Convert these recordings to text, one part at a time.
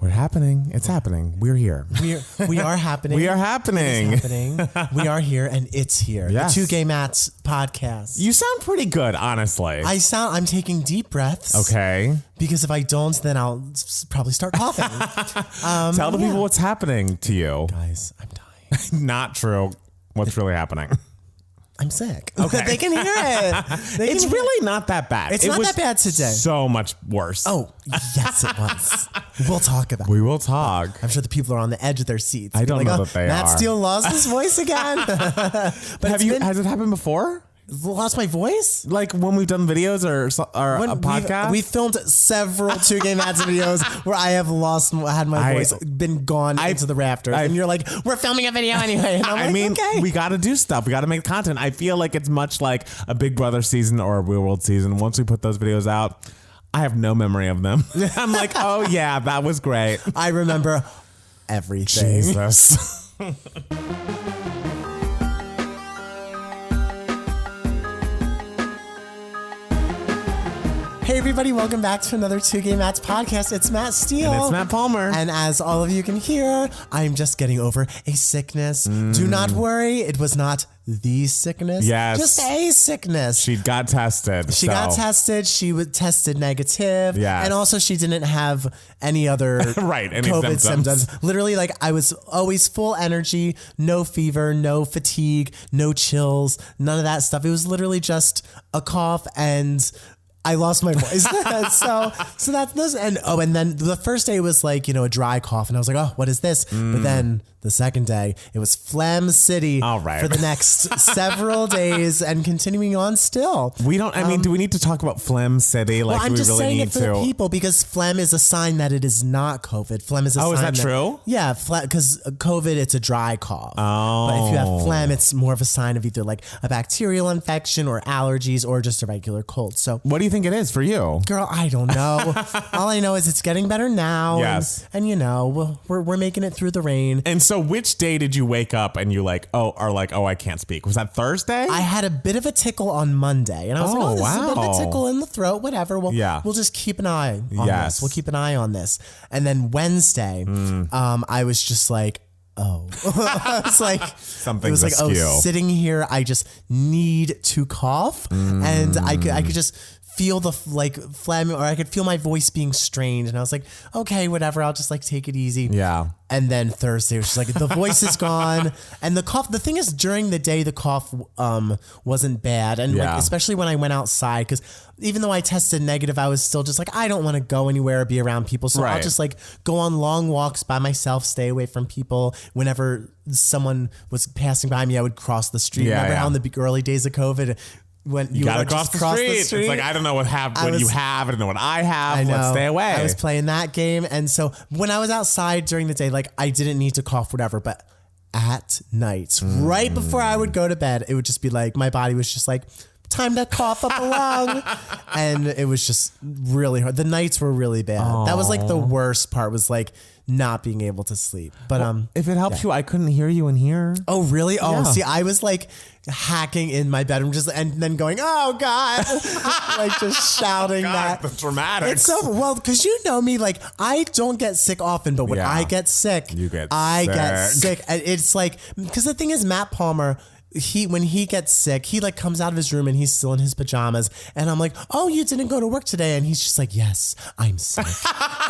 We're happening. It's happening. We're here. We are happening. We are happening. It is happening. We are here and it's here. Yes. The Two Gay Mats podcast. You sound pretty good, honestly. I'm taking deep breaths. Okay. Because if I don't, then I'll probably start coughing. Tell the people what's happening to you. Guys, I'm dying. Not true. What's really happening? I'm sick. Okay. They can hear it. It's really not that bad. It's not that bad today. So much worse. Oh, yes, it was. We'll talk about it. We will talk. I'm sure the people are on the edge of their seats. I don't know that they Matt are. Steele lost his voice again. But Has it happened before? Lost my voice? Like when we've done videos or a podcast? We filmed several Two Gay Mats videos where I have had my voice been gone into the rafters. And you're like, we're filming a video anyway. And I'm okay. We got to do stuff. We got to make content. I feel like it's much like a Big Brother season or a Real World season. Once we put those videos out, I have no memory of them. I'm like, oh yeah, that was great. I remember everything. Jesus. Hey everybody, welcome back to another Two Gay Mats podcast. It's Matt Steele. And it's Matt Palmer. And as all of you can hear, I'm just getting over a sickness. Do not worry, it was not the sickness. Yes. Just a sickness. She got tested. She got tested. She was tested negative. Yes. And also she didn't have any other any COVID symptoms. Literally, like I was always full energy, no fever, no fatigue, no chills, none of that stuff. It was literally just a cough and I lost my voice. so that's this. And then the first day was like, a dry cough. And I was like, oh, what is this? But then the second day, it was Phlegm City for the next several days and continuing on still. We don't, do we need to talk about Phlegm City? Like, I'm do we just really saying need it for to? the people because phlegm is a sign that it is not COVID. Phlegm is a sign. Oh, is that true? Yeah, because COVID, it's a dry cough. Oh. But if you have phlegm, it's more of a sign of either like a bacterial infection or allergies or just a regular cold. So what do you think it is for you? Girl, I don't know. All I know is it's getting better now. Yes. And we're making it through the rain. And so which day did you wake up and you I can't speak? Was that Thursday? I had a bit of a tickle on Monday. And I was like, this is a bit of a tickle in the throat, whatever. We'll just keep an eye on this. We'll keep an eye on this. And then Wednesday, I was just like, oh, it's like something's askew. Sitting here, I just need to cough. And I could just feel the phlegm, or I could feel my voice being strained, and I was like, okay, whatever, I'll just take it easy. Yeah. And then Thursday was just like the voice is gone, and the cough. The thing is, during the day the cough wasn't bad, and especially when I went outside, because even though I tested negative, I was still just like, I don't want to go anywhere or be around people, so I'll just go on long walks by myself, stay away from people. Whenever someone was passing by me, I would cross the street. Remember how in the early days of COVID, when you gotta cross the street. It's like, I don't know what you have. I don't know what I have. Let's stay away. I was playing that game. And so when I was outside during the day, I didn't need to cough, whatever. But at night, right before I would go to bed, it would just be like, my body was just like, time to cough up a lung. And it was just really hard. The nights were really bad. Aww. That was the worst part, was not being able to sleep. But if it helps you, I couldn't hear you in here. Oh, really? Oh, see, I was hacking in my bedroom and then going, oh God, just shouting that. The dramatics. It's so, well, because you know me, I don't get sick often, but when I get sick, I get sick. It's because the thing is, Matt Palmer, when he gets sick, he comes out of his room and he's still in his pajamas, and I'm like, oh, you didn't go to work today? And he's just like, yes, I'm sick.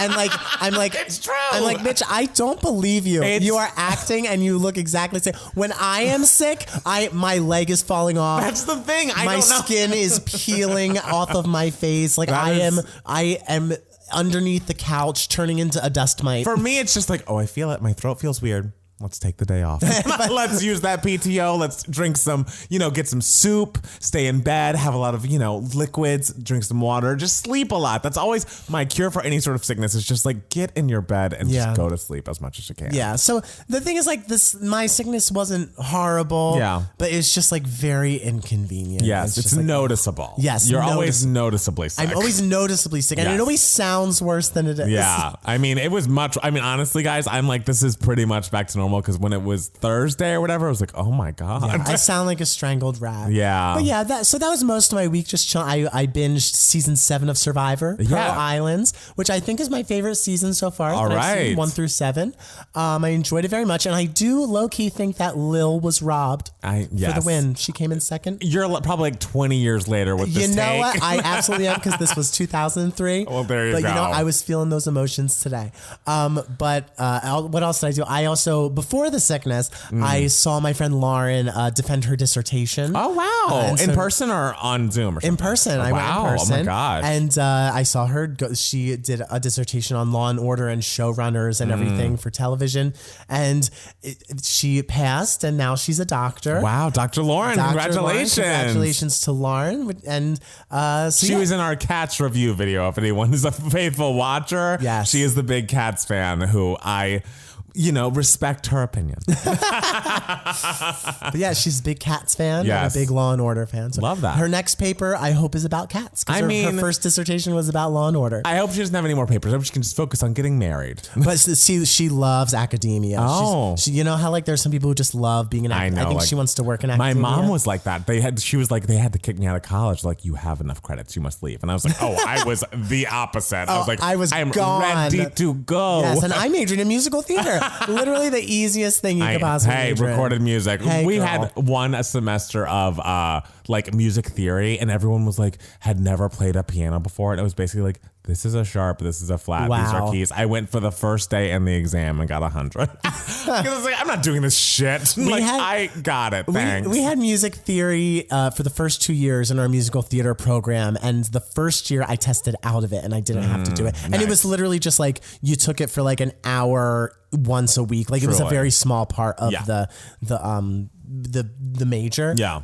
And I'm like, it's true. I'm like, bitch, I don't believe you. You are acting and you look exactly the same. When I am sick, my leg is falling off. That's the thing. My skin is peeling off of my face. I am underneath the couch turning into a dust mite. For me, it's just I feel it. My throat feels weird. Let's take the day off. Let's use that PTO. Let's drink some, get some soup, stay in bed, have a lot of, liquids, drink some water, just sleep a lot. That's always my cure for any sort of sickness. Is just get in your bed and just go to sleep as much as you can. Yeah. So the thing is my sickness wasn't horrible. Yeah. But it's just very inconvenient. Yes. It's noticeable. Yes. You're always noticeably sick. I'm always noticeably sick. And it always sounds worse than it is. Yeah. It was honestly, guys, I'm this is pretty much back to normal. normal because when it was Thursday or whatever, I was like, oh my God. Yeah, I sound like a strangled rat. Yeah. But yeah, that was most of my week. Just I binged season 7 of Survivor, Pearl Islands, which I think is my favorite season so far. All right. I've seen 1 through 7. I enjoyed it very much. And I do low-key think that Lil was robbed for the win. She came in second. You're probably like 20 years later with this take. You know what? I absolutely am, because this was 2003. Well, there you go. But I was feeling those emotions today. But what else did I do? I also, before the sickness, I saw my friend Lauren defend her dissertation. Oh, wow. In person or on Zoom or something? In person. I went in person. Oh, my gosh. And I saw her go. She did a dissertation on Law and Order and showrunners and everything for television. And she passed, and now she's a doctor. Wow, Dr. Lauren, congratulations. Congratulations to Lauren. And she was in our Cats review video. If anyone is a faithful watcher, yes. She is the big Cats fan who I respect her opinion. But yeah, she's a big Cats fan and a big Law and Order fan. So love that. Her next paper, I hope, is about cats. Her first dissertation was about Law and Order. I hope she doesn't have any more papers. I hope she can just focus on getting married. But she loves academia. Oh. You know how there's some people who just love being an academic? I think she wants to work in academia. My mom was like that. She was like, they had to kick me out of college. Like, you have enough credits, you must leave. And I was like, I was the opposite. I was like, I am ready to go. Yes, and I majored in musical theater. Literally the easiest thing you could possibly major in. Recorded music. We had a semester of music theory, and everyone was like, had never played a piano before. And it was basically like, this is a sharp, this is a flat, these are keys. I went for the first day in the exam and got 100. Because I was like, I'm not doing this shit. I got it, thanks. We had music theory for the first 2 years in our musical theater program, and the first year I tested out of it and I didn't have to do it. And it was literally just like, you took it for like an hour once a week. Like, it was a very small part of the major. Yeah.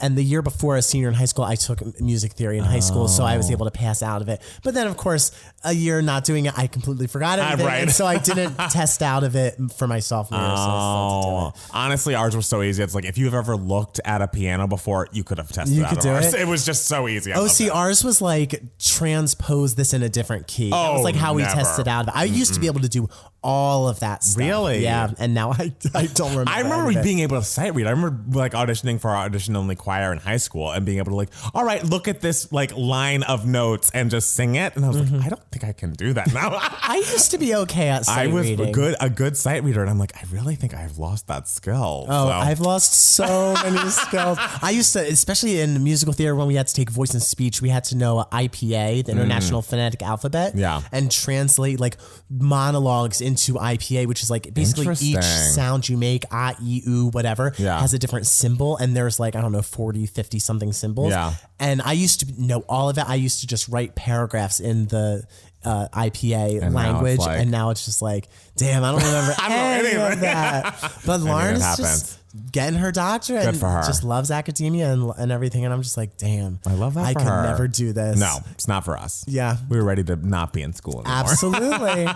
And the year before, as senior in high school, I took music theory in high school, so I was able to pass out of it. But then, of course, a year not doing it, I completely forgot everything. Right. And so I didn't test out of it for my sophomore year. So honestly, ours was so easy. It's like, if you've ever looked at a piano before, you could have tested out of ours. It was just so easy. Ours was like, transpose this in a different key. That was like how we tested out of it. I used to be able to do all of that stuff. Really? Yeah. And now I don't remember. I remember being able to sight read. I remember like auditioning for our audition only choir in high school and being able to like, all right, look at this like line of notes and just sing it. And I was like, I don't think I can do that now. I used to be okay at sight reading. I was a good sight reader, and I'm like, I really think I've lost that skill. I've lost so many skills. I used to, especially in musical theater, when we had to take voice and speech, we had to know IPA, the International Phonetic Alphabet, and translate like monologues into IPA, which is like basically each sound you make, ah, e, oo, whatever, has a different symbol. And there's like, I don't know, 40, 50 something symbols. Yeah. And I used to know all of it. I used to just write paragraphs in the IPA language. And now it's just like, damn, I don't remember any of that. But Lauren's just getting her doctorate and just loves academia and everything. And I'm just like, damn, I love that. I could never do this. No, it's not for us. Yeah. We were ready to not be in school anymore. Absolutely.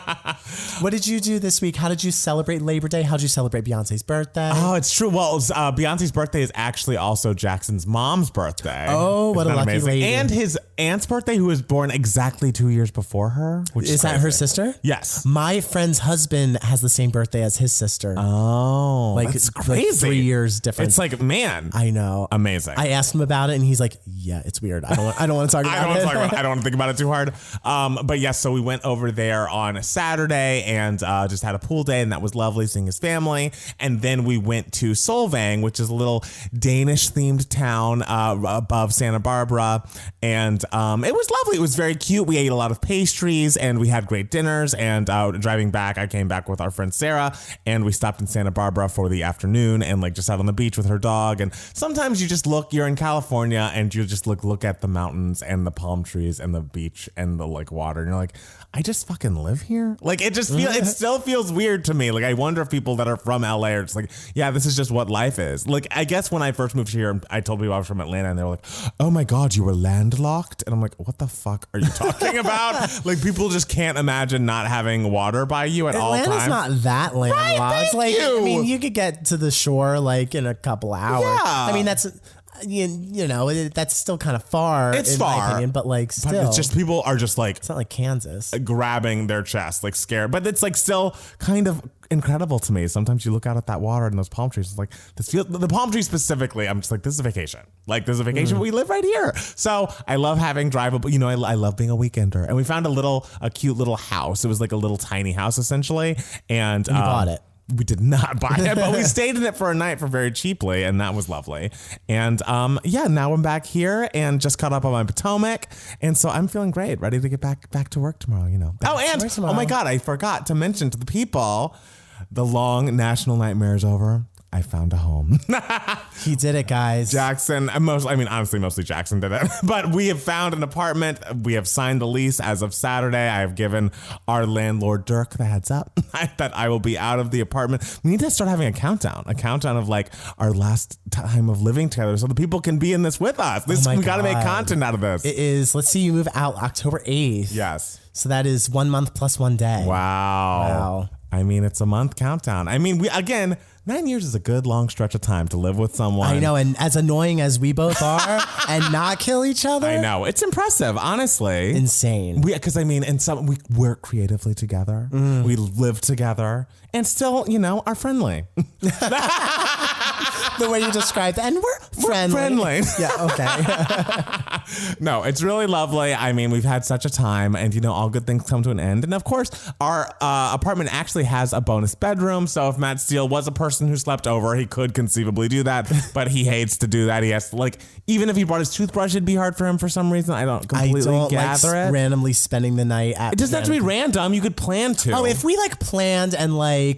What did you do this week? How did you celebrate Labor Day? How did you celebrate Beyonce's birthday? Oh, it's true. Well, Beyonce's birthday is actually also Jackson's mom's birthday. Oh, what a lucky lady. And his aunt's birthday, who was born exactly 2 years before her. Is that her sister? Yes. My friend's husband has the same birthday as his sister. Oh, like, that's crazy. Like 3 years difference. It's like, man. I know. Amazing. I asked him about it and he's like, yeah, it's weird. I don't want to talk about it. I don't want to think about it too hard. But yes, so we went over there on a Saturday and just had a pool day, and that was lovely, seeing his family. And then we went to Solvang, which is a little Danish themed town above Santa Barbara. And it was lovely. It was very cute. We ate a lot of pastries and we had great dinners. And driving back, I came back with our friend Sarah, and we stopped in Santa Barbara for the afternoon and like just out on the beach with her dog. And sometimes you just you're in California and you just look at the mountains and the palm trees and the beach and the like water, and you're like, I just fucking live here. Like, it just it still feels weird to me. Like, I wonder if people that are from LA are just like, yeah, this is just what life is. Like, I guess when I first moved here, I told people I was from Atlanta, and they were like, oh my God, you were landlocked? And I'm like, what the fuck are you talking about? Like, people just can't imagine not having water by you at all times. Atlanta's not that landlocked. Right, I mean, you could get to the shore like in a couple hours. Yeah. I mean, you know, that's still kind of far. It's in far, my opinion, but like still, but it's just people are just like it's not like Kansas. grabbing their chest, like scared. But it's like still kind of incredible to me. Sometimes you look out at that water and those palm trees. It's like the palm trees specifically. I'm just like, this is a vacation. Like this is a vacation. We live right here. So I love having drivable. You know, I love being a weekender. And we found a cute little house. It was like a little tiny house essentially, and you bought it. We did not buy it, but we stayed in it for a night for very cheaply, and that was lovely. And yeah, now I'm back here and just caught up on my Potomac, and so I'm feeling great, ready to get back to work tomorrow. You know. Oh my God, I forgot to mention to the people, the long national nightmare is over. I found a home. He did it, guys. Jackson, honestly, mostly Jackson did it. But we have found an apartment. We have signed the lease as of Saturday. I have given our landlord, Dirk, the heads up that I will be out of the apartment. We need to start having a countdown of like our last time of living together so the people can be in this with us. We got to make content out of this. It is, let's see, you move out October 8th. Yes. So that is 1 month plus 1 day. Wow. I mean, it's a month countdown. I mean, 9 years is a good long stretch of time to live with someone. I know, and as annoying as we both are, and not kill each other. I know, it's impressive, honestly. Insane. Because we work creatively together. We live together, and still, are friendly. The way you described it, and we're friendly. Yeah, okay. No, it's really lovely. I mean, we've had such a time, and all good things come to an end. And of course, our apartment actually has a bonus bedroom. So if Matt Steele was a person who slept over, he could conceivably do that, but he hates to do that. He has to, even if he brought his toothbrush, it'd be hard for him for some reason. I don't completely gather it. Randomly spending the night at. It doesn't have to be random. You could plan to. Oh, if we planned and I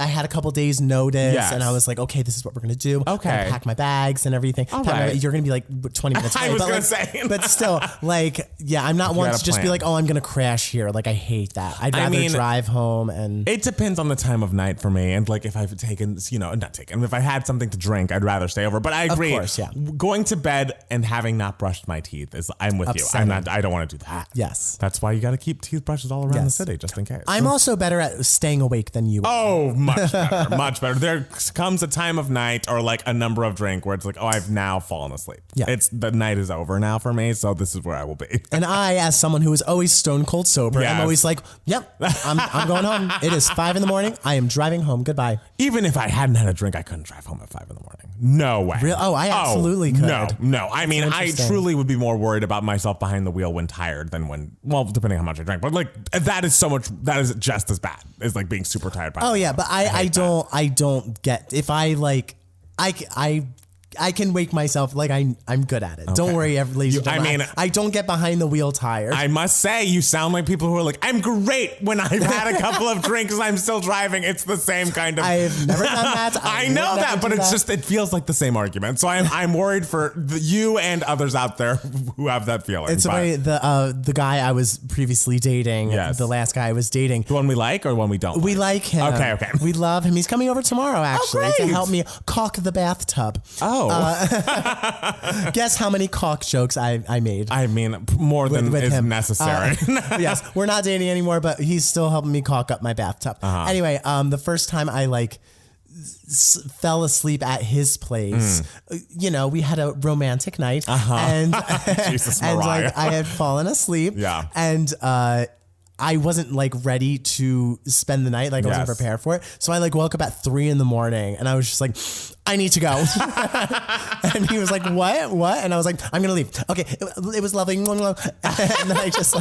had a couple days notice, yes, and I was like, okay, this is what we're gonna do. Okay. I'm gonna pack my bags and everything. All right. You're gonna be 20 minutes away. I was gonna say. But still, I'm not one to just be oh, I'm gonna crash here. I hate that. I'd rather drive home. And it depends on the time of night for me. And if I've taken, if I had something to drink, I'd rather stay over. But I agree. Of course, yeah. Going to bed and having not brushed my teeth I'm with upsetting. you. I don't want to do that. Yes. That's why you got to keep toothbrushes all around the city, just in case. I'm also better at staying awake than you are. Oh, much better. Much better. There comes a time of night or a number of drink where it's I've now fallen asleep. Yeah. The night is over now for me, so this is where I will be. And I, as someone who is always stone cold sober, yes, I'm always yep, I'm going home. It is 5 a.m. I am driving home. Goodbye. Even if I hadn't had a drink, I couldn't drive home at 5 a.m. No way. Really? Oh, I absolutely could. No. I mean, I truly would be more worried about myself behind the wheel when tired than depending on how much I drank. But that is just as bad as being super tired. Oh yeah, but I don't get if I can wake myself I'm good at it. Okay. Don't worry, ladies and gentlemen. I don't get behind the wheel tired. I must say, you sound like people who are I'm great when I've had a couple of drinks and I'm still driving. It's the same kind of. I've never done that. I know that, but it feels like the same argument. So I'm worried for you and others out there who have that feeling. It's the guy I was previously dating. Yes. The last guy I was dating. The one we like or one we don't? We like him. Okay. We love him. He's coming over tomorrow actually to help me caulk the bathtub. Oh. Guess how many caulk jokes I made? I mean, more than with is him. Necessary. Yes, we're not dating anymore, but he's still helping me caulk up my bathtub. Uh-huh. Anyway, the first time I fell asleep at his place, we had a romantic night, and Jesus, and Mariah. I had fallen asleep, and I wasn't ready to spend the night. I wasn't prepared for it. So I woke up at 3 a.m. and I was just I need to go. And he was like, what? And I was like, I'm going to leave. Okay. It was lovely. And then I just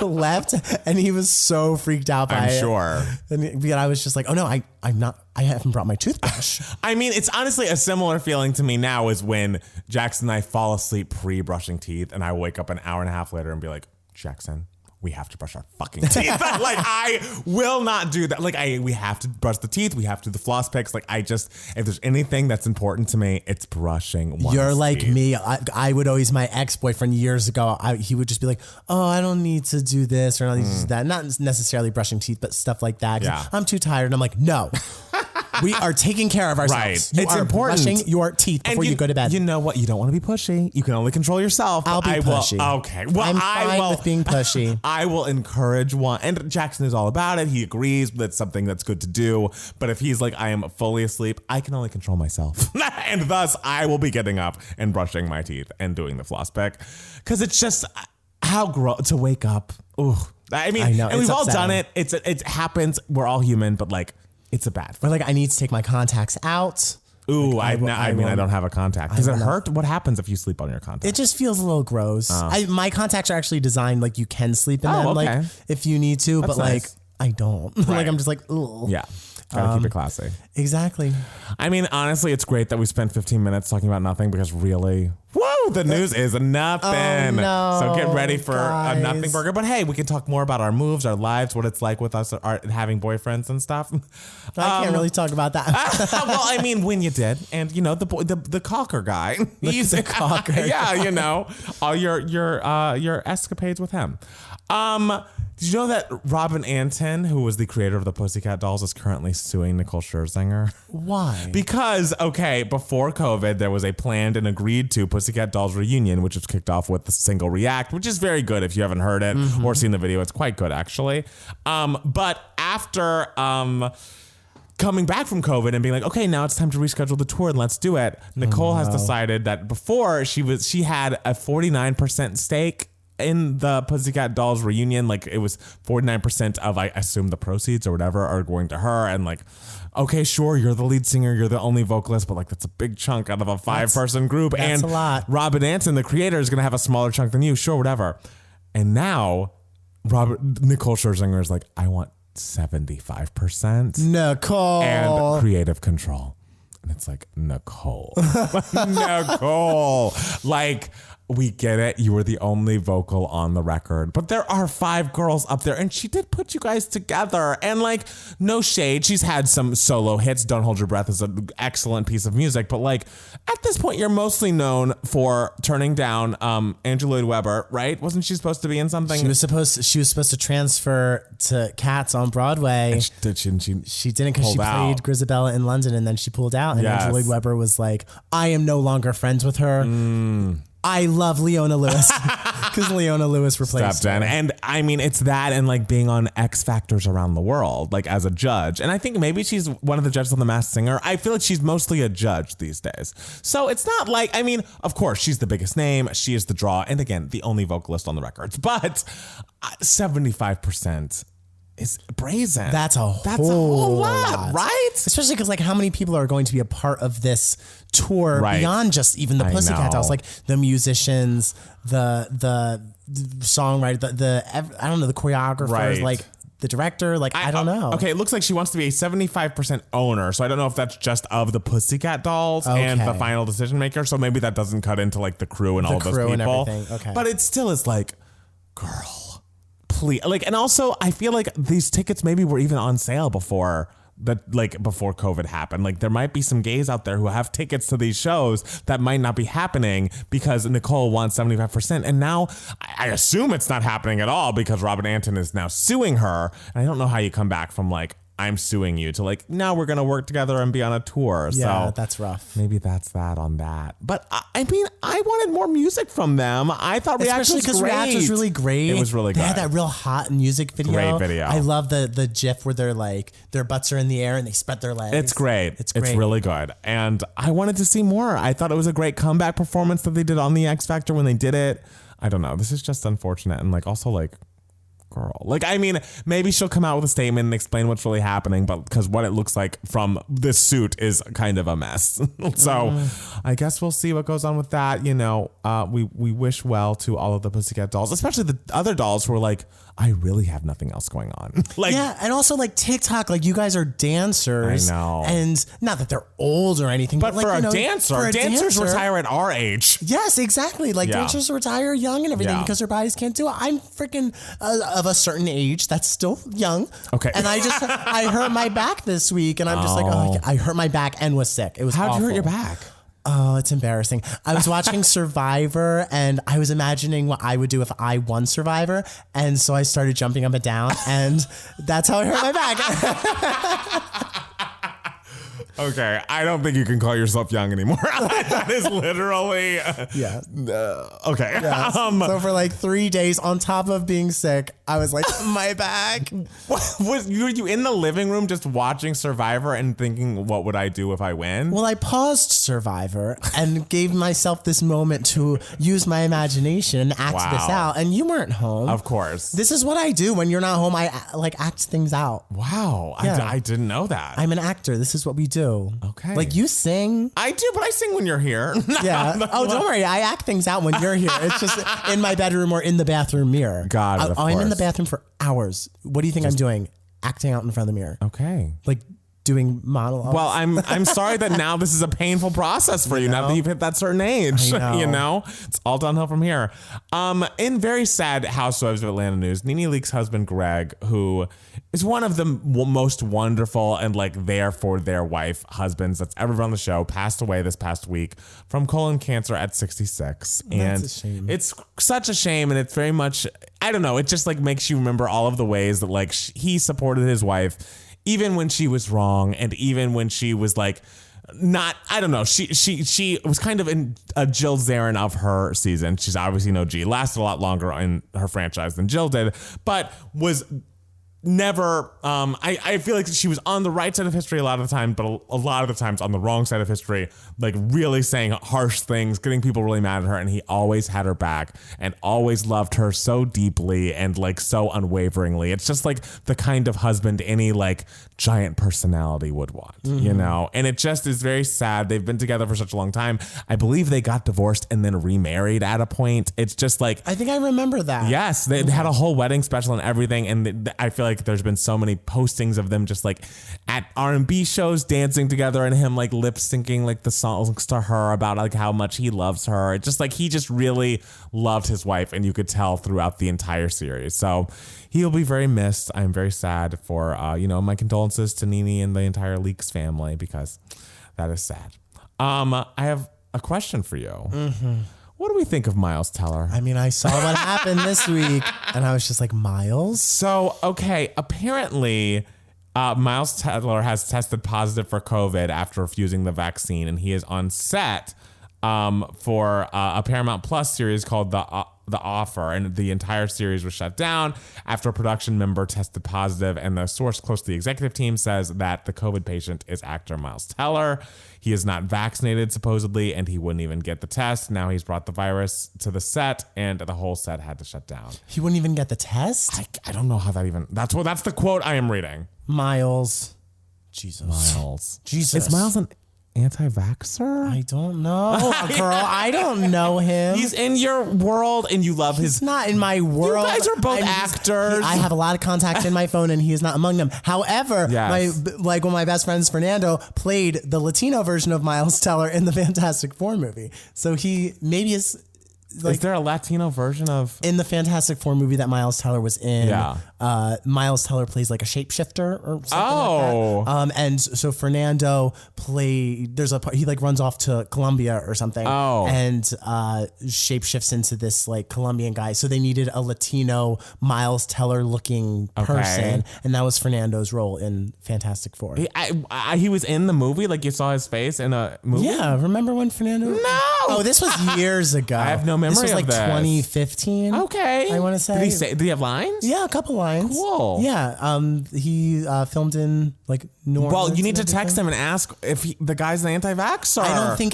left, and he was so freaked out by it. I'm sure. And I was just oh no, I'm not, I haven't brought my toothbrush. I mean, it's honestly a similar feeling to me now is when Jackson and I fall asleep pre-brushing teeth, and I wake up an hour and a half later and be like, Jackson, we have to brush our fucking teeth. I will not do that. We have to brush the teeth. We have to do the floss picks. If there's anything that's important to me, it's brushing one's You're like teeth. me. I would always, my ex-boyfriend years ago, he would just be like, oh, I don't need to do this or I don't need to do that. Not necessarily brushing teeth, but stuff like that. Yeah. I'm too tired. And I'm like, no. We are taking care of ourselves. Right. You It's are important. brushing your teeth before you go to bed. You know what? You don't want to be pushy. You can only control yourself. I'll be pushy. Okay. Well, I'm fine with being pushy. I will encourage one. And Jackson is all about it. He agrees that's something that's good to do. But if he's like, I am fully asleep, I can only control myself. And thus, I will be getting up and brushing my teeth and doing the floss pick. Because it's just to wake up. Ooh. I mean, I know, and we've all upsetting. done it. It happens. We're all human, but like, it's a bad Or like I need to take my contacts out. Ooh, Like, I don't have a contact. Does it hurt? What happens if you sleep on your contact? It just feels a little gross. My contacts are actually designed like you can sleep in them, okay. like if you need to, That's but like nice. I don't. Like I'm just like, ugh. Yeah. Gotta keep it classy. Exactly. I mean, honestly, it's great that we spent 15 minutes talking about nothing because really, whoa, the news is nothing. Oh, no, so get ready for guys. a nothing burger. But hey, we can talk more about our moves, our lives, what it's like with us having boyfriends and stuff. I can't really talk about that. Well, I mean, when you did, and you know the caulker guy, he's the caulker. Yeah, you know, all your escapades with him. Did you know that Robin Antin, who was the creator of the Pussycat Dolls, is currently suing Nicole Scherzinger? Why? Because, okay, before COVID, there was a planned and agreed to Pussycat Dolls reunion, which was kicked off with the single React, which is very good if you haven't heard it or seen the video. It's quite good, actually. But after coming back from COVID and being like, okay, now it's time to reschedule the tour and let's do it, Nicole has decided that before she had a 49% stake in the Pussycat Dolls reunion. Like it was 49% of, I assume, the proceeds or whatever are going to her. And like, okay, sure, you're the lead singer, you're the only vocalist, but like that's a big chunk out of a 5-person group. That's and a lot. Robin Antin, the creator, is going to have a smaller chunk than you. Sure, whatever. And now Nicole Scherzinger is like, I want 75%. Nicole. And creative control. And it's like, Nicole. Nicole. Like, we get it. You were the only vocal on the record. But there are 5 girls up there. And she did put you guys together. And like, no shade. She's had some solo hits. Don't Hold Your Breath is an excellent piece of music. But like, at this point, you're mostly known for turning down Andrew Lloyd Webber, right? Wasn't she supposed to be in something? She was supposed to transfer to Cats on Broadway. She didn't because she played Grisabella in London and then she pulled out. And Yes. Andrew Lloyd Webber was like, I am no longer friends with her. I love Leona Lewis because Leona Lewis replaced her. And I mean, it's that and like being on X Factors around the world, like as a judge. And I think maybe she's one of the judges on The Masked Singer. I feel like she's mostly a judge these days. So it's not like, I mean, of course, she's the biggest name. She is the draw. And again, the only vocalist on the records. But 75% is brazen. That's a whole lot, right? Especially because like how many people are going to be a part of this tour beyond just even the Pussycat Dolls, like the musicians, the songwriter, I don't know, the choreographers, like the director, like I don't know. Okay, it looks like she wants to be a 75% owner, so I don't know if that's just of the Pussycat Dolls and the final decision maker. So maybe that doesn't cut into like the crew and all those people. And everything. Okay, but it still is like, girl. Please. Like, and also I feel like these tickets maybe were even on sale before COVID happened. Like there might be some gays out there who have tickets to these shows that might not be happening because Nicole wants 75%. And now I assume it's not happening at all because Robin Antin is now suing her. And I don't know how you come back from like, I'm suing you to like, now we're going to work together and be on a tour. Yeah, so that's rough. Maybe that's that on that. But I mean, I wanted more music from them. I thought React was great. React was really great. It was really good. They had that real hot music video. Great video. I love the gif where they're like, their butts are in the air and they spread their legs. It's great. It's really good. And I wanted to see more. I thought it was a great comeback performance that they did on the X Factor when they did it. I don't know. This is just unfortunate. And like, also like, girl. Like, I mean, maybe she'll come out with a statement and explain what's really happening, but because what it looks like from this suit is kind of a mess. So I guess we'll see what goes on with that. You know, we wish well to all of the Pussycat Dolls, especially the other dolls who are like, I really have nothing else going on. Like, yeah, and also like TikTok, like you guys are dancers. I know. And not that they're old or anything, but like, for a dancer, dancers retire at our age. Yes, exactly. Like dancers retire young and everything because their bodies can't do it. I'm freaking of a certain age that's still young. Okay. And I hurt my back this week and I'm just like, oh, I hurt my back and was sick. It was How'd awful. you hurt your back? Oh, it's embarrassing. I was watching Survivor and I was imagining what I would do if I won Survivor. And so I started jumping up and down and that's how I hurt my back. Okay, I don't think you can call yourself young anymore. That is literally Yeah. okay. Yeah. So for like 3 days on top of being sick, I was like, my back. Were you in the living room just watching Survivor and thinking, what would I do if I win? Well, I paused Survivor and gave myself this moment to use my imagination and act this out. And you weren't home. Of course. This is what I do when you're not home. I like act things out. Wow. Yeah. I didn't know that. I'm an actor. This is what we do. Okay. Like you sing. I do, but I sing when you're here. Yeah. Oh, don't worry. I act things out when you're here. It's just in my bedroom or in the bathroom mirror. Got it. I'm in the bathroom for hours. What do you think I'm doing? Acting out in front of the mirror. Okay. Like doing monologues. Well, I'm sorry that now this is a painful process for you now that you've hit that certain age. You know, it's all downhill from here. In very sad Housewives of Atlanta news, Nene Leakes' husband Greg, who is one of the most wonderful and like there for their wife husbands that's ever been on the show, passed away this past week from colon cancer at 66. That's a shame. It's such a shame, and it's very much, I don't know, it just like makes you remember all of the ways that like he supported his wife even when she was wrong, and even when she was like not, I don't know, she was kind of in a Jill Zarin of her season. She's obviously no G, lasted a lot longer in her franchise than Jill did, but was never, I feel like she was on the right side of history a lot of the time, but a lot of the times on the wrong side of history, like really saying harsh things, getting people really mad at her, and he always had her back and always loved her so deeply and like so unwaveringly. It's just like the kind of husband any like giant personality would want, you know? And it just is very sad. They've been together for such a long time. I believe they got divorced and then remarried at a point. It's just like, I think I remember that. yes, they had a whole wedding special and everything, and I feel like there's been so many postings of them just like at R&B shows dancing together and him like lip syncing like the songs to her about like how much he loves her. It's just like he just really loved his wife, and you could tell throughout the entire series. So he'll be very missed. I'm very sad for my condolences to Nene and the entire Leakes family, because that is sad. I have a question for you. Mm-hmm. What do we think of Miles Teller? I mean, I saw what happened this week, and I was just like, Miles? So, okay, apparently Miles Teller has tested positive for COVID after refusing the vaccine, and he is on set for a Paramount Plus series called The Offer, and the entire series was shut down after a production member tested positive, and the source close to the executive team says that the COVID patient is actor Miles Teller. He is not vaccinated, supposedly, and he wouldn't even get the test. Now he's brought the virus to the set, and the whole set had to shut down. He wouldn't even get the test? I don't know how that even, that's the quote I am reading. Miles. Jesus. Miles. Jesus. Is Miles an anti-vaxxer? I don't know, girl. I don't know him. He's in your world and you love his. He's not in my world. You guys are both actors. I have a lot of contacts in my phone, and he is not among them. However, yes. one of my best friends, Fernando, played the Latino version of Miles Teller in the Fantastic Four movie. So he maybe is. Like, is there a Latino version of in the Fantastic Four movie that Miles Teller was in? Yeah. Miles Teller plays like a shapeshifter or something like that. And so Fernando there's a part he like runs off to Colombia or something. And shapeshifts into this like Colombian guy. So they needed a Latino Miles Teller looking person, and that was Fernando's role in Fantastic Four. He was in the movie, like you saw his face in a movie. Yeah, remember when Fernando? No. Oh, this was years ago. I have no memory this was like of this. 2015. Okay. I want to say. Did he have lines? Yeah, a couple lines. Cool. Yeah. He filmed in like New Orleans. Well, you need to text him and ask if the guy's an anti-vaxxer.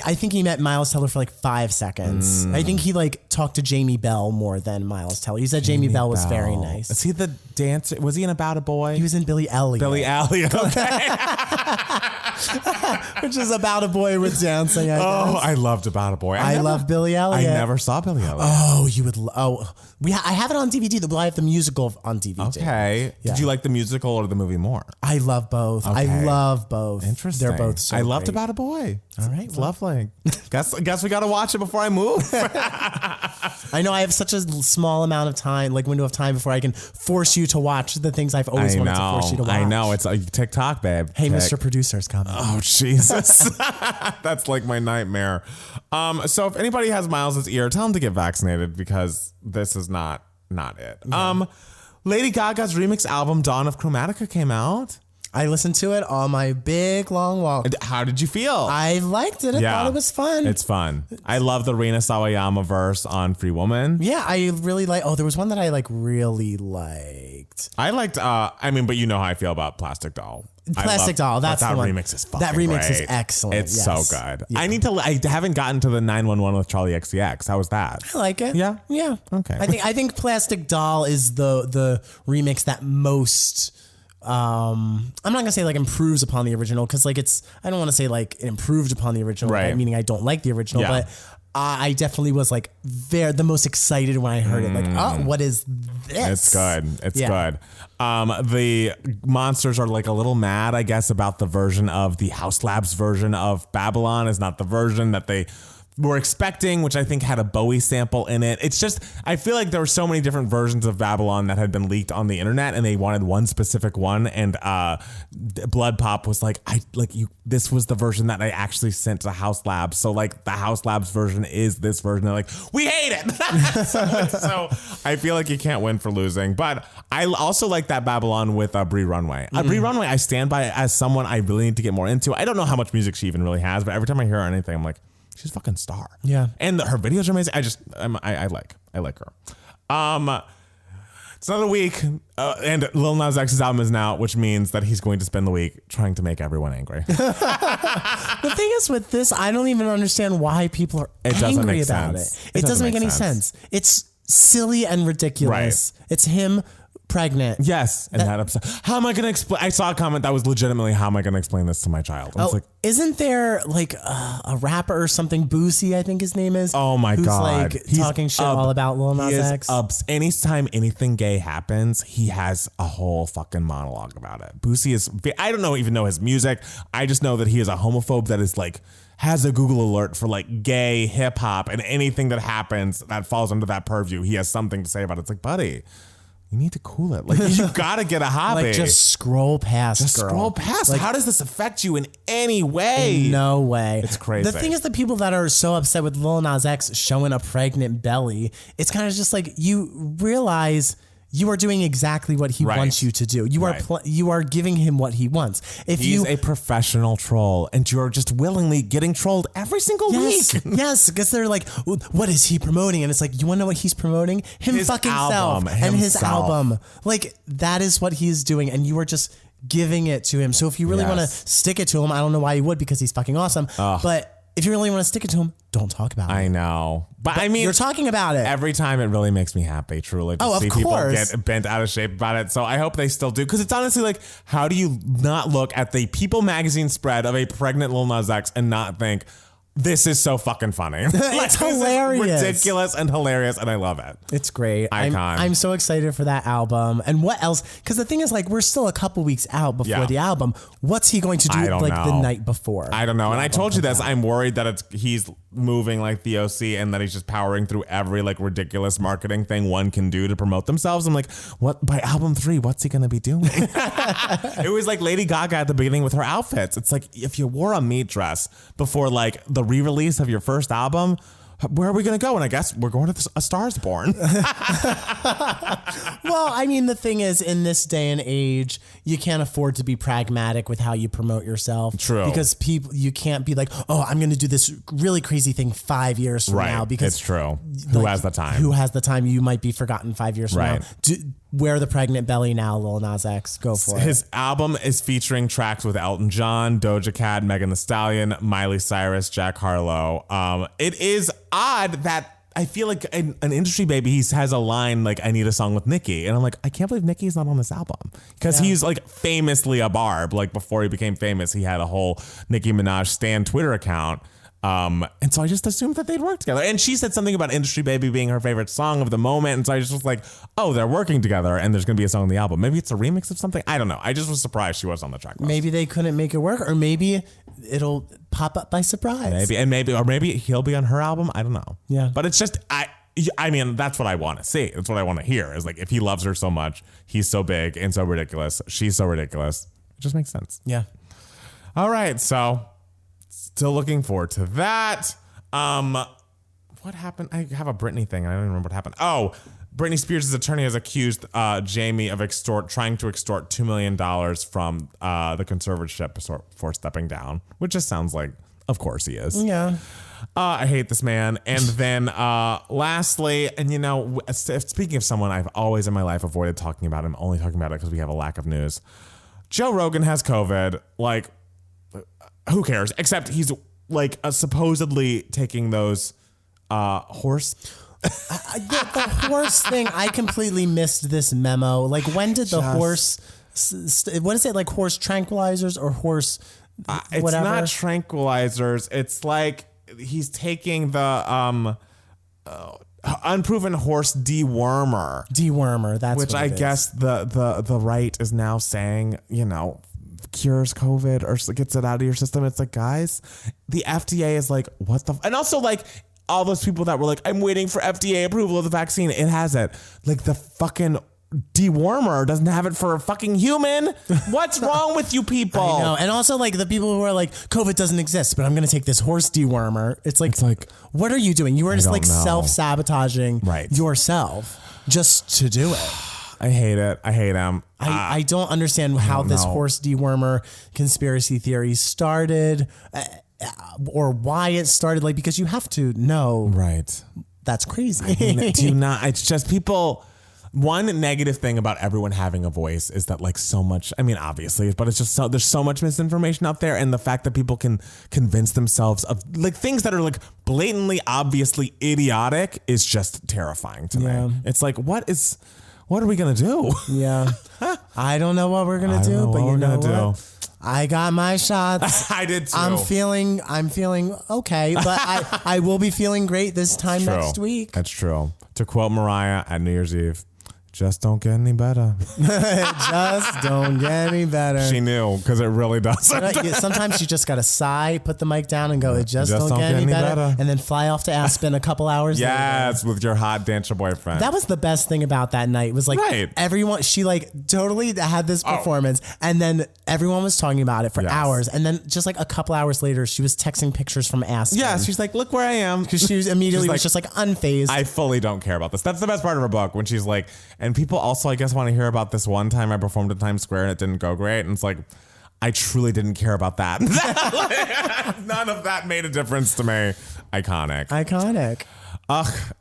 I think he met Miles Teller for like 5 seconds. I think he like talked to Jamie Bell more than Miles Teller. He said Jamie Bell was very nice. Is he the dancer? Was he in About a Boy? He was in Billy Elliot. Billy Elliot. Okay. Which is about a boy with dancing. I guess. I loved About a Boy. I love Billy Elliot. I never saw Billy Elliot. Oh, you would. I have it on DVD. I have the musical on DVD. Okay. Yeah. Did you like the musical or the movie more? I love both. Okay. I love both. Interesting. They're both so I loved great. About a Boy. All right. It's lovely. Guess we got to watch it before I move. I know I have such a small amount of time, like window of time, before I can force you to watch the things I've always wanted to force you to watch. I know. It's like TikTok, babe. Hey, Mr. Producer's coming. Oh, Jesus. That's like my nightmare. So if anybody has Miles's ear, tell him to get vaccinated, because this is not it. Yeah. Lady Gaga's remix album Dawn of Chromatica came out. I listened to it on my big long walk. How did you feel? I liked it. I thought it was fun. It's fun. I love the Rina Sawayama verse on Free Woman. Yeah, I really like. Oh, there was one that I really liked. I liked. But you know how I feel about Plastic Doll. Plastic Doll. That's that the one. remix is fucking That remix great. is excellent. It's so good. Yeah. I haven't gotten to the 911 with Charlie XCX. How was that? I like it. Yeah. Yeah. Okay. I think Plastic Doll is the remix that most. I'm not gonna say improves upon the original because I don't want to say it improved upon the original, right? Meaning I don't like the original, but I definitely was the most excited when I heard it. What is this? It's good. It's good. The monsters are a little mad, I guess, about the version of the House Labs version of Babylon is not the version that they were expecting, which I think had a Bowie sample in it. It's just, I feel like there were so many different versions of Babylon that had been leaked on the internet and they wanted one specific one. And Blood Pop was this was the version that I actually sent to House Labs. So the House Labs version is this version. They're like, we hate it. so I feel like you can't win for losing. But I also like that Babylon with Brie Runway. Brie Runway, I stand by as someone I really need to get more into. I don't know how much music she even really has, but every time I hear her or anything, I'm like, she's a fucking star. Yeah. And her videos are amazing. I like her. It's another week, and Lil Nas X's album is now, which means that he's going to spend the week trying to make everyone angry. The thing is with this, I don't even understand why people are angry about it. It doesn't make any sense. It's silly and ridiculous. Right. It's him pregnant. Yes. And that upset. How am I going to explain? I saw a comment that was legitimately, how am I going to explain this to my child? Isn't there a rapper or something, Boosie, I think his name is? Oh my God. He's talking shit all about Lil Nas X. Anytime anything gay happens, he has a whole fucking monologue about it. Boosie is, I don't even know his music. I just know that he is a homophobe that is has a Google alert for gay hip hop, and anything that happens that falls under that purview, he has something to say about it. It's buddy, you need to cool it. You gotta get a hobby. Just scroll past. Scroll past. How does this affect you in any way? In no way. It's crazy. The thing is, the people that are so upset with Lil Nas X showing a pregnant belly, it's kind of just you realize you are doing exactly what he wants you to do. You are giving him what he wants. He's a professional troll, and you're just willingly getting trolled every single week. Yes, because they're what is he promoting? And it's you want to know what he's promoting? His fucking self and his album. That is what he's doing, and you are just giving it to him. So if you really want to stick it to him, I don't know why you would, because he's fucking awesome. But if you really want to stick it to him, don't talk about it. I know. But I mean, you're talking about it. Every time it really makes me happy, truly, to see people get bent out of shape about it. So I hope they still do. Because it's honestly how do you not look at the People magazine spread of a pregnant Lil Nas X and not think, this is so fucking funny. It's hilarious. Ridiculous and hilarious, and I love it. It's great. Icon. I'm so excited for that album. And what else? Because the thing is, we're still a couple weeks out before the album. What's he going to do the night before? I don't know. And I told you this. I'm worried that he's moving the OC, and that he's just powering through every ridiculous marketing thing one can do to promote themselves. I'm what by album 3? What's he gonna be doing? It was Lady Gaga at the beginning with her outfits. It's if you wore a meat dress before the re-release of your first album, where are we going to go? And I guess we're going to A Star Is Born. Well, I mean, the thing is, in this day and age, you can't afford to be pragmatic with how you promote yourself. True. Because you can't be I'm going to do this really crazy thing 5 years from now. Because it's true. Who has the time? Who has the time? You might be forgotten 5 years from now. Wear the pregnant belly now, Lil Nas X. Go for it. His album is featuring tracks with Elton John, Doja Cat, Megan Thee Stallion, Miley Cyrus, Jack Harlow. It is odd that I feel an industry baby, he has a line I need a song with Nicki. And I'm I can't believe Nicki's not on this album. Because he's famously a barb. Before he became famous, he had a whole Nicki Minaj stan Twitter account. And so I just assumed that they'd work together. And she said something about Industry Baby being her favorite song of the moment. And so I just was oh, they're working together and there's going to be a song on the album. Maybe it's a remix of something. I don't know. I just was surprised she was on the track list. Maybe they couldn't make it work, or maybe it'll pop up by surprise. Maybe he'll be on her album. I don't know. Yeah. But it's just, I mean, that's what I want to see. That's what I want to hear is if he loves her so much, he's so big and so ridiculous. She's so ridiculous. It just makes sense. Yeah. All right. So still looking forward to that. What happened? I have a Britney thing. I don't even remember what happened. Oh, Britney Spears' attorney has accused Jamie of trying to extort $2 million from the conservatorship for stepping down, which just sounds like, of course he is. Yeah. I hate this man. And then lastly, and you know, speaking of someone I've always in my life avoided talking about, I'm only talking about it because we have a lack of news. Joe Rogan has COVID. Like, who cares? Except he's like supposedly taking those horse. The horse thing, I completely missed this memo. Like, when did the horse, what is it, like horse tranquilizers or horse it's whatever? Not tranquilizers. It's like he's taking the unproven horse dewormer. Dewormer, that's which what I it guess is. the right is now saying, you know, cures COVID or gets it out of your system. It's like, guys, the FDA is like, what the... And also, like, all those people that were like, I'm waiting for FDA approval of the vaccine. It has it. Like, the fucking dewormer doesn't have it for a fucking human. What's wrong with you people? I know. And also, like, the people who are like, COVID doesn't exist, but I'm going to take this horse dewormer. It's like, what are you doing? You are just like self-sabotaging yourself just to do it. I hate it. I hate him. I don't understand how this horse dewormer conspiracy theory started or why it started. Like, because you have to know. Right. That's crazy. Do you not? It's just people. One negative thing about everyone having a voice is that, like, so much, I mean, obviously, but it's just there's so much misinformation out there. And the fact that people can convince themselves of like things that are like blatantly, obviously idiotic is just terrifying to me. It's like, what are we going to do? Yeah. I don't know what we're going to do, but you know what? I got my shots. I did too. I'm feeling okay, but I will be feeling great this time next week. That's true. To quote Mariah at New Year's Eve, just don't get any better. Just don't get any better. She knew, because it really doesn't. Sometimes you just got to sigh, put the mic down and go, it just don't get any better. And then fly off to Aspen a couple hours later. Yes, with your hot dancer boyfriend. That was the best thing about that night. Was like everyone, she like totally had this performance and then everyone was talking about it for hours. And then just like a couple hours later, she was texting pictures from Aspen. Yeah, she's like, look where I am. Because she was immediately was just like unfazed. I fully don't care about this. That's the best part of her book, when she's like, and people also, I guess, want to hear about this one time I performed at Times Square and it didn't go great. And it's like, I truly didn't care about that. None of that made a difference to me. Iconic.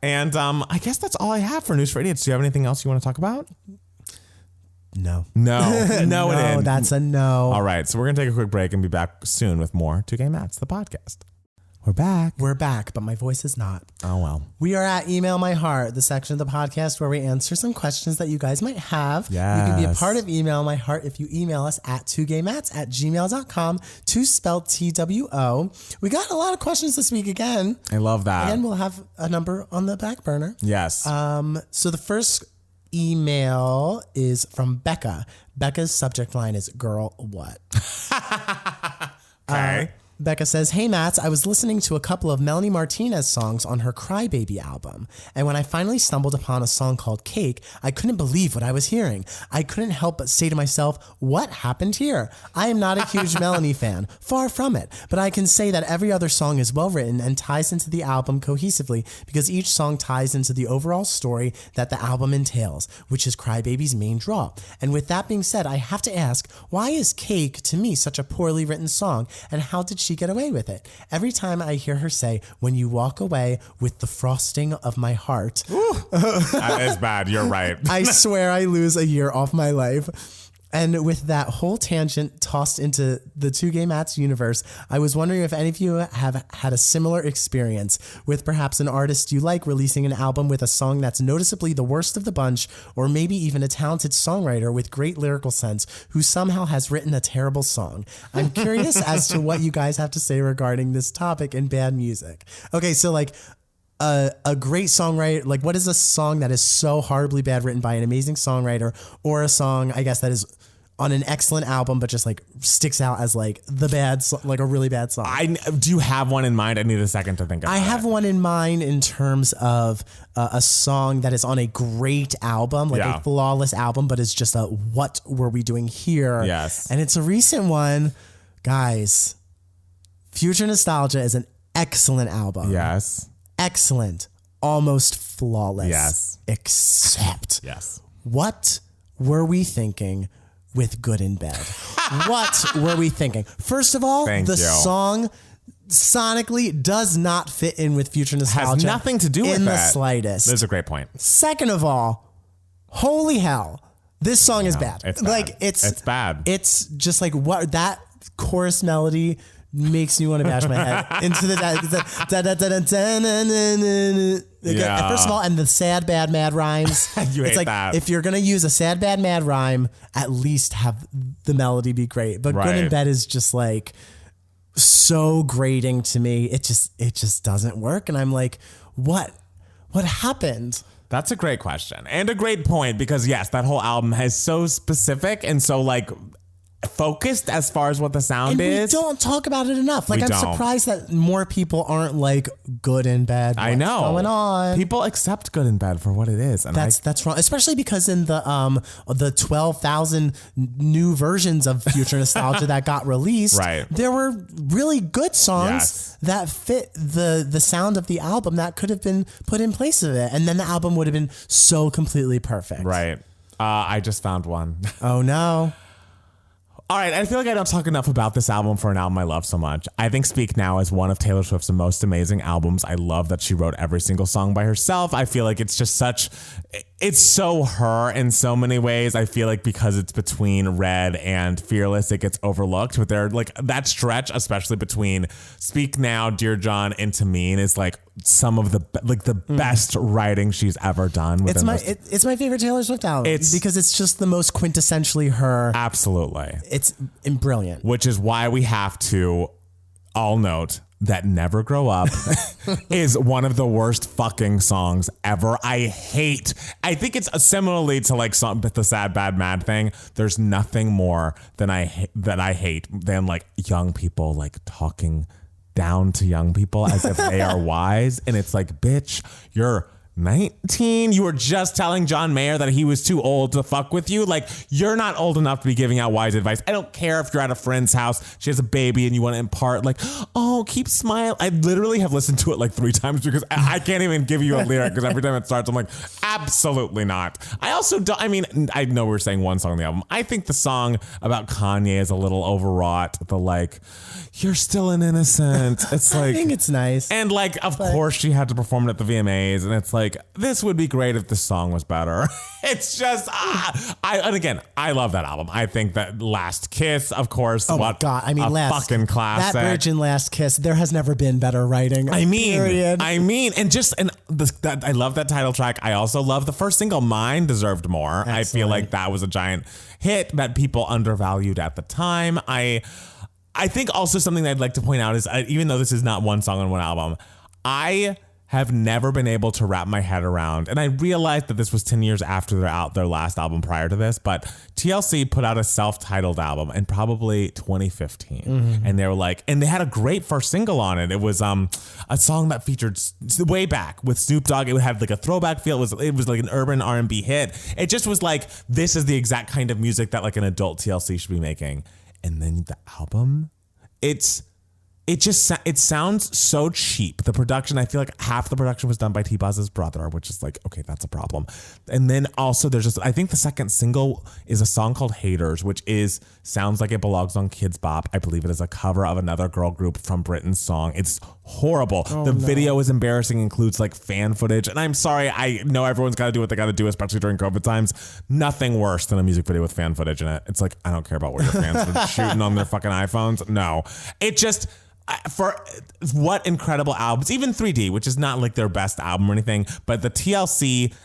And I guess that's all I have for News for Idiots. Do you have anything else you want to talk about? No. No, it is. That's a no. All right. So we're going to take a quick break and be back soon with more 2 Gay Mats, the podcast. We're back, but my voice is not. Oh, well. We are at Email My Heart, the section of the podcast where we answer some questions that you guys might have. Yes. You can be a part of Email My Heart if you email us at 2gaymats@gmail.com, 2 spelled TWO. We got a lot of questions this week again. I love that. And we'll have a number on the back burner. Yes. So the first email is from Becca. Becca's subject line is Girl What? Okay. Becca says, hey, Mats, I was listening to a couple of Melanie Martinez songs on her Crybaby album, and when I finally stumbled upon a song called Cake, I couldn't believe what I was hearing. I couldn't help but say to myself, what happened here? I am not a huge Melanie fan, far from it, but I can say that every other song is well written and ties into the album cohesively because each song ties into the overall story that the album entails, which is Crybaby's main draw. And with that being said, I have to ask, why is Cake to me such a poorly written song, and how did she get away with it? Every time I hear her say, when you walk away with the frosting of my heart. That is bad. You're right. I swear I lose a year off my life. And with that whole tangent tossed into the 2 Gay Mats universe, I was wondering if any of you have had a similar experience with perhaps an artist you like releasing an album with a song that's noticeably the worst of the bunch, or maybe even a talented songwriter with great lyrical sense who somehow has written a terrible song. I'm curious as to what you guys have to say regarding this topic in bad music. Okay, so like a great songwriter, like what is a song that is so horribly bad written by an amazing songwriter, or a song, I guess, that is on an excellent album but just like sticks out as like the bad, like a really bad song? Do you have one in mind? I need a second to think about it. I have one in mind in terms of a song that is on a great album, like a flawless album, but it's just a what were we doing here? Yes. And it's a recent one. Guys, Future Nostalgia is an excellent album. Yes. Excellent. Almost flawless. Yes. Except, Yes. what were we thinking with Good in Bed? What were we thinking? First of all, the song sonically does not fit in with Future Nostalgia. Has nothing to do with that. In the slightest. There's a great point. Second of all, holy hell, this song is bad. It's bad. Like, it's bad. It's just like what that chorus melody makes me want to bash my head into the yeah. First of all, and the sad, bad, mad rhymes. You it's hate like, that. if you're going to use a sad, bad, mad rhyme, at least have the melody be great. But Good in Bed is just like so grating to me. It just doesn't work. And I'm like, what happened? That's a great question and a great point, because yes, that whole album is so specific and so like focused as far as what the sound is. We don't talk about it enough. Like, I'm surprised that more people aren't like Good in Bed. I know. What's going on? People accept Good in Bed for what it is. And that's wrong, especially because in the 12,000 new versions of Future Nostalgia that got released, there were really good songs that fit the sound of the album that could have been put in place of it, and then the album would have been so completely perfect. Right. I just found one. Oh no. All right, I feel like I don't talk enough about this album for an album I love so much. I think Speak Now is one of Taylor Swift's most amazing albums. I love that she wrote every single song by herself. I feel like it's just it's so her in so many ways. I feel like because it's between Red and Fearless, it gets overlooked. But they're like that stretch, especially between Speak Now, Dear John, and To Mean, is like some of the best writing she's ever done. It's my favorite Taylor Swift album because it's just the most quintessentially her. Absolutely. It's brilliant. Which is why we have to all note that Never Grow Up is one of the worst fucking songs ever. I think it's similarly to like the Sad Bad Mad thing. There's nothing more that I hate than like young people like talking down to young people as if they are wise. And it's like, bitch, you're 19. You were just telling John Mayer that he was too old to fuck with you. Like, you're not old enough to be giving out wise advice. I don't care if you're at a friend's house, she has a baby, and you want to impart like, oh, keep smiling. I literally have listened to it like 3 times because I can't even give you a lyric because every time it starts, I'm like, absolutely not. I also don't, I know we're saying one song on the album. I think the song about Kanye is a little overwrought. The like, you're still an innocent. It's like, I think it's nice. And like, of course she had to perform it at the VMAs, and it's like, this would be great if the song was better. It's just, and again, I love that album. I think that Last Kiss, of course, oh my God. Fucking classic. That bridge in Last Kiss, there has never been better writing. Period. I love that title track. I also love the first single, Mine, deserved more. Excellent. I feel like that was a giant hit that people undervalued at the time. I think also something that I'd like to point out is, even though this is not one song on one album, I have never been able to wrap my head around, and I realized that this was 10 years after their last album prior to this, but TLC put out a self-titled album in probably 2015. Mm-hmm. And they were like, and they had a great first single on it. It was a song that featured way back with Snoop Dogg. It had like a throwback feel. It was like an urban R&B hit. It just was like, this is the exact kind of music that like an adult TLC should be making. And then the album, it sounds so cheap. The production, I feel like half the production was done by T-Buzz's brother, which is like, okay, that's a problem. And then also I think the second single is a song called Haters, which sounds like it belongs on Kids Bop. I believe it is a cover of another girl group from Britain's song. It's horrible. The video is embarrassing, includes like fan footage. And I'm sorry, I know everyone's got to do what they got to do, especially during COVID times. Nothing worse than a music video with fan footage in it. It's like, I don't care about what your fans are shooting on their fucking iPhones. No, it just... For what incredible albums, even 3D, which is not like their best album or anything, but the TLC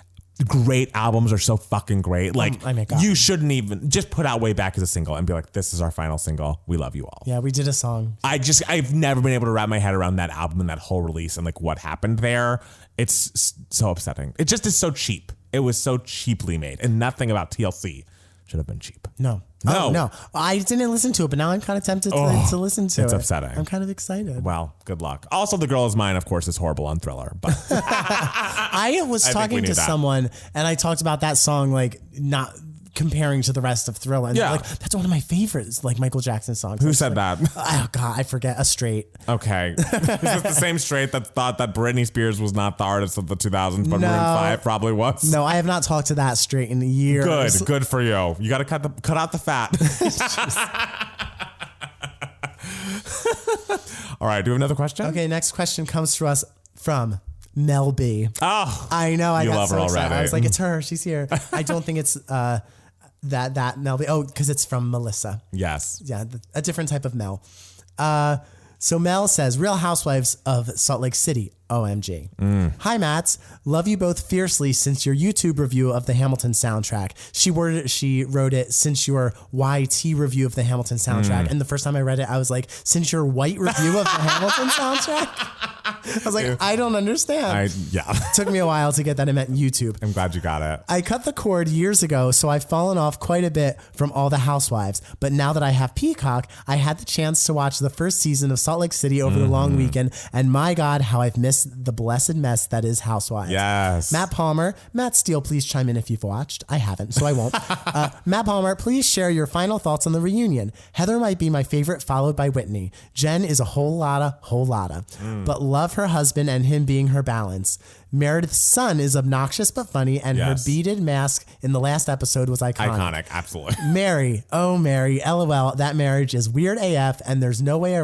great albums are so fucking great. Like, you shouldn't even just put out Way Back as a single and be like, this is our final single. We love you all. Yeah, we did a song. I've never been able to wrap my head around that album and that whole release and like what happened there. It's so upsetting. It just is so cheap. It was so cheaply made, and nothing about TLC should have been cheap. No. I didn't listen to it, but now I'm kind of tempted to listen to it. It's upsetting. I'm kind of excited. Well, good luck. Also, The Girl Is Mine, of course, is horrible on Thriller. But I was talking to someone, and I talked about that song like not comparing to the rest of Thriller. And they're like, that's one of my favorites, like Michael Jackson songs. Who said that? Oh God, I forget. A straight. Okay. Is this the same straight that thought that Britney Spears was not the artist of the 2000s, but Maroon 5 probably was? No, I have not talked to that straight in years. Good for you. You got to cut out the fat. All right, do we have another question? Okay, next question comes to us from Mel B. Oh, I know. I you got love so her excited. already. I was like, it's her. She's here. I don't think it's that Mel B. Oh, because it's from Melissa. Yes. Yeah, a different type of Mel. So Mel says, Real Housewives of Salt Lake City. OMG. Hi, Matts. Love you both fiercely since your YouTube review of the Hamilton soundtrack. She wrote it since your YT review of the Hamilton soundtrack. And the first time I read it, I was like, since your white review of the Hamilton soundtrack? I was like, I don't understand. It took me a while to get that. It meant YouTube. I'm glad you got it. I cut the cord years ago, so I've fallen off quite a bit from all the Housewives. But now that I have Peacock, I had the chance to watch the first season of Salt Lake City over the long weekend. And my God, how I've missed the blessed mess that is Housewives. Yes. Matt Palmer, Matt Steele, please chime in if you've watched. I haven't, so I won't. Matt Palmer, please share your final thoughts on the reunion. Heather might be my favorite, followed by Whitney. Jen is a whole lotta. But love her husband and him being her balance. Meredith's son is obnoxious but funny, and her beaded mask in the last episode was iconic. Absolutely. Mary, oh Mary, LOL, that marriage is weird AF, and there's no way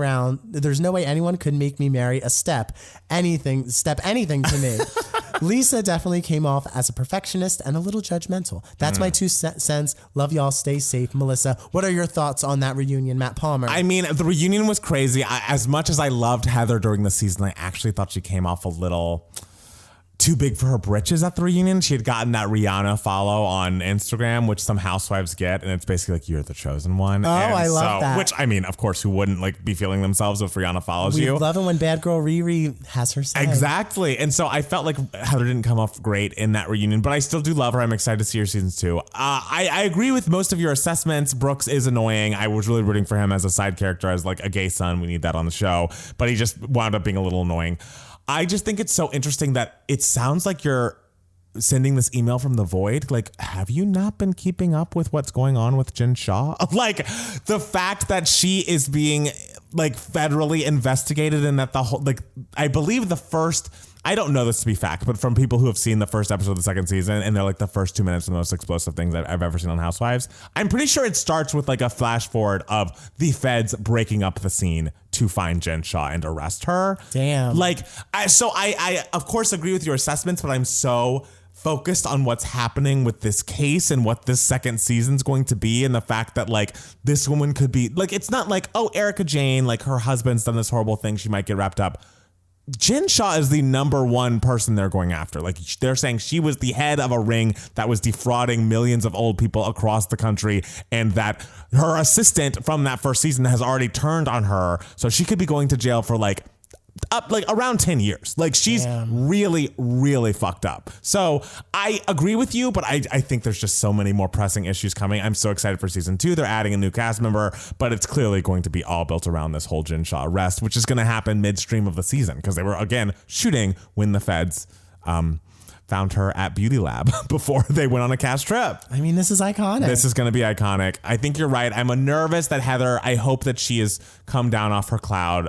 anyone could make me marry a step anything to me. Lisa definitely came off as a perfectionist and a little judgmental. That's my 2 cents. Love y'all. Stay safe. Melissa, what are your thoughts on that reunion, Matt Palmer? I mean, the reunion was crazy. As much as I loved Heather during the season, I actually thought she came off a little too big for her britches at the reunion. She had gotten that Rihanna follow on Instagram, which some housewives get, and it's basically like, you're the chosen one. Oh, and I love that. Which, I mean, of course, who wouldn't like be feeling themselves if Rihanna follows you? We love it when bad girl Riri has her say. Exactly. And so I felt like Heather didn't come off great in that reunion, but I still do love her. I'm excited to see her seasons 2. I agree with most of your assessments. Brooks is annoying. I was really rooting for him as a side character, as like a gay son. We need that on the show, but he just wound up being a little annoying. I just think it's so interesting that it sounds like you're sending this email from the void. Like, have you not been keeping up with what's going on with Jen Shah? Like, the fact that she is being like federally investigated, and that the whole, like, I believe the first, I don't know this to be fact, but from people who have seen the first episode of the second season, and they're like, the first 2 minutes are the most explosive things I've ever seen on Housewives. I'm pretty sure it starts with like a flash forward of the feds breaking up the scene to find Jen Shah and arrest her. Damn. Like, I of course agree with your assessments, but I'm so focused on what's happening with this case and what this second season's going to be, and the fact that like this woman could be like, it's not like, oh, Erica Jane, like her husband's done this horrible thing, she might get wrapped up. Jen Shah is the number one person they're going after. Like, they're saying she was the head of a ring that was defrauding millions of old people across the country, and that her assistant from that first season has already turned on her. So she could be going to jail for like around 10 years. Like, she's really, really fucked up. So I agree with you, but I think there's just so many more pressing issues coming. I'm so excited for season 2. They're adding a new cast member, but it's clearly going to be all built around this whole Jen Shah arrest, which is going to happen midstream of the season, because they were, again, shooting when the feds found her at Beauty Lab before they went on a cast trip. I mean, this is iconic. This is going to be iconic. I think you're right. I'm nervous that Heather, I hope that she has come down off her cloud,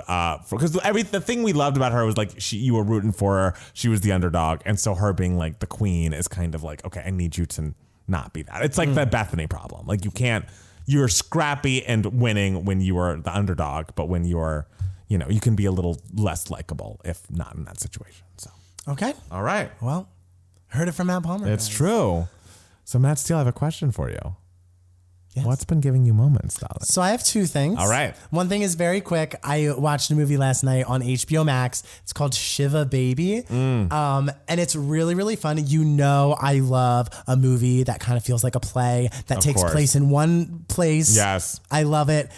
because the thing we loved about her was like, you were rooting for her. She was the underdog. And so her being like the queen is kind of like, okay, I need you to not be that. It's like the Bethany problem. Like, you're scrappy and winning when you are the underdog, but when you're, you can be a little less likable if not in that situation. So, okay. All right. Well, heard it from Matt Palmer. It's true. So, Matt Steele, I have a question for you. Yes. What's been giving you moments, darling? So I have 2 things. All right. One thing is very quick. I watched a movie last night on HBO Max. It's called Shiva Baby. And it's really, really fun. I love a movie that kind of feels like a play that takes place in one place. Yes. I love it.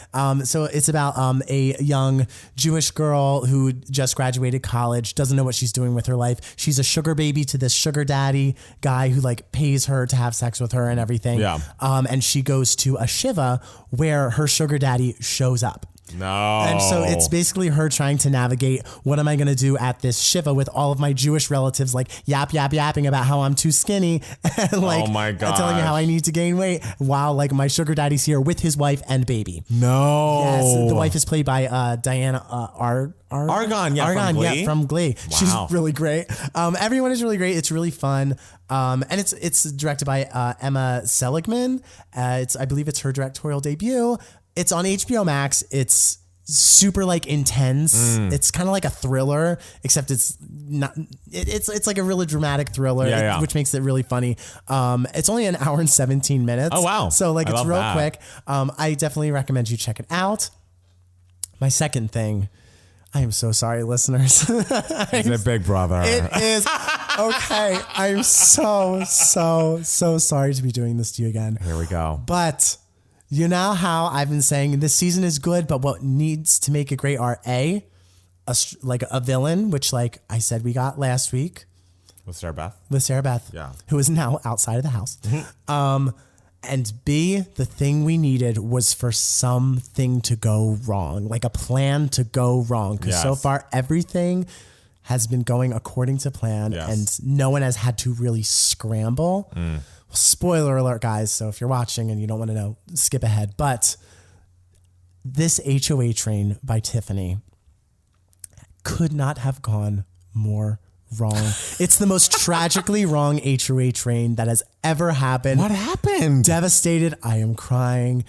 So it's about a young Jewish girl who just graduated college, doesn't know what she's doing with her life. She's a sugar baby to this sugar daddy guy who like pays her to have sex with her and everything. Yeah. And she goes to a shiva where her sugar daddy shows up. No. And so it's basically her trying to navigate, what am I going to do at this Shiva with all of my Jewish relatives like yapping about how I'm too skinny and like oh my God, telling me how I need to gain weight while like my sugar daddy's here with his wife and baby. No. Yes, the wife is played by Diana Argon, from Glee. Yeah, from Glee. Wow. She's really great. Everyone is really great. It's really fun. And it's directed by Emma Seligman. I believe it's her directorial debut. It's on HBO Max. It's super like intense. It's kind of like a thriller, except it's not. It's like a really dramatic thriller, which makes it really funny. It's only an hour and 17 minutes. Oh wow! So like it's real quick. I definitely recommend you check it out. My second thing. I am so sorry, listeners. It's a big brother. It is. Okay. I'm so sorry to be doing this to you again. Here we go. But you know how I've been saying this season is good, but what needs to make it great are a villain, which like I said we got last week. With Sarah Beth? With Sarah Beth. Yeah. Who is now outside of the house. And B, the thing we needed was for something to go wrong, like a plan to go wrong. Because so far, everything has been going according to plan and no one has had to really scramble. Well, spoiler alert, guys. So if you're watching and you don't want to know, skip ahead. But this HOA train by Tiffany could not have gone more wrong. It's the most tragically wrong HOA train that has ever happened. What happened? Devastated. I am crying.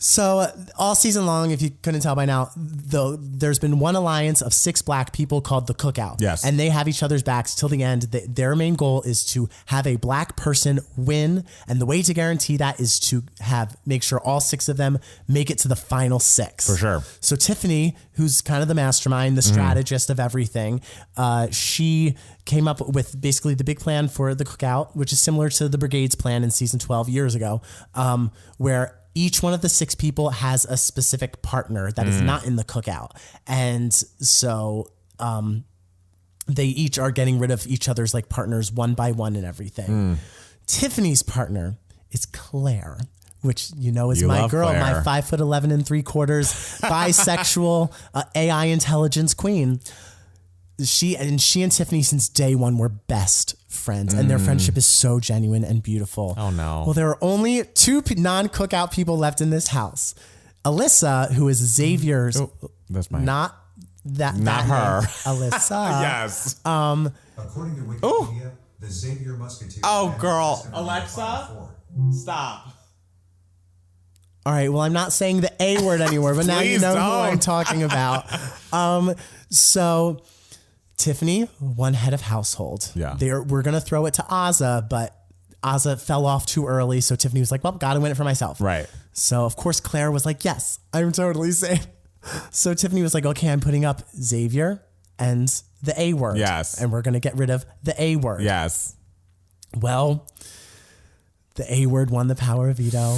So all season long, if you couldn't tell by now, there's been one alliance of 6 black people called the Cookout. Yes. And they have each other's backs till the end. Their main goal is to have a black person win. And the way to guarantee that is to make sure all 6 of them make it to the final 6. For sure. So Tiffany, who's kind of the mastermind, the strategist of everything, she came up with basically the big plan for the Cookout, which is similar to the Brigade's plan in season 12 years ago, where each one of the 6 people has a specific partner that is not in the Cookout. And so they each are getting rid of each other's like partners one by one and everything. Tiffany's partner is Claire, which is my girl, Claire. my 5'11" 3/4 bisexual AI intelligence queen. She and Tiffany since day one were best friends, and their friendship is so genuine and beautiful. Oh no! Well, there are only 2 non-Cookout people left in this house. Alyssa, who is Xavier's, that's my not her, Alyssa. Yes. According to Wikipedia, the Xavier Musketeer. Oh, girl, Alexa, stop. All right. Well, I'm not saying the A word anymore, but now you know who I'm talking about. So Tiffany, one head of household. Yeah. We're going to throw it to Azza, but Azza fell off too early. So Tiffany was like, well, got to win it for myself. Right. So of course, Claire was like, yes, I'm totally safe. So Tiffany was like, okay, I'm putting up Xavier and the A word. Yes. And we're going to get rid of the A word. Yes. Well, the A word won the power of veto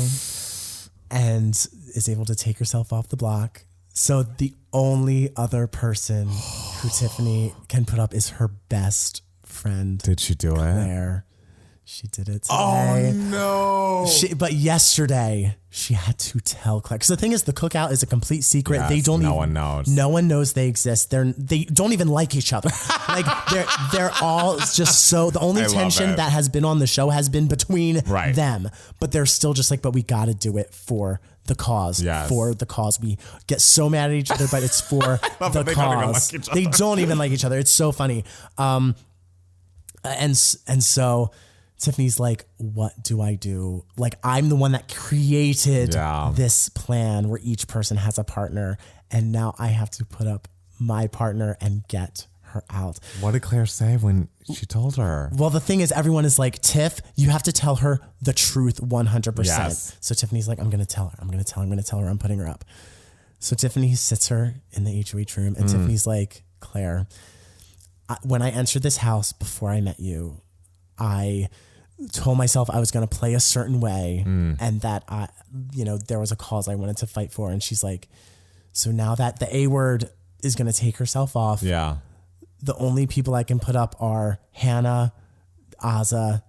and is able to take herself off the block. So the only other person who Tiffany can put up is her best friend. Did she do Claire. She did it today. Oh no! But yesterday she had to tell Claire, because the thing is, the Cookout is a complete secret. Yes, no one knows. No one knows they exist. They don't even like each other. Like they're all just so. The only tension that has been on the show has been between them, but they're still just like, but we got to do it for the cause. Yes. For the cause. We get so mad at each other, but it's for the cause. They don't even like each other. It's so funny. And so Tiffany's like, what do I do? Like, I'm the one that created this plan where each person has a partner, and now I have to put up my partner and get her out. What did Claire say when she told her? Well, the thing is, everyone is like, Tiff, you have to tell her the truth 100%. Yes. So Tiffany's like, I'm going to tell her. I'm putting her up. So Tiffany sits her in the HOH room, and Tiffany's like, Claire, when I entered this house before I met you, I told myself I was going to play a certain way and that there was a cause I wanted to fight for. And she's like, so now that the A word is going to take herself off, the only people I can put up are Hannah, Azza,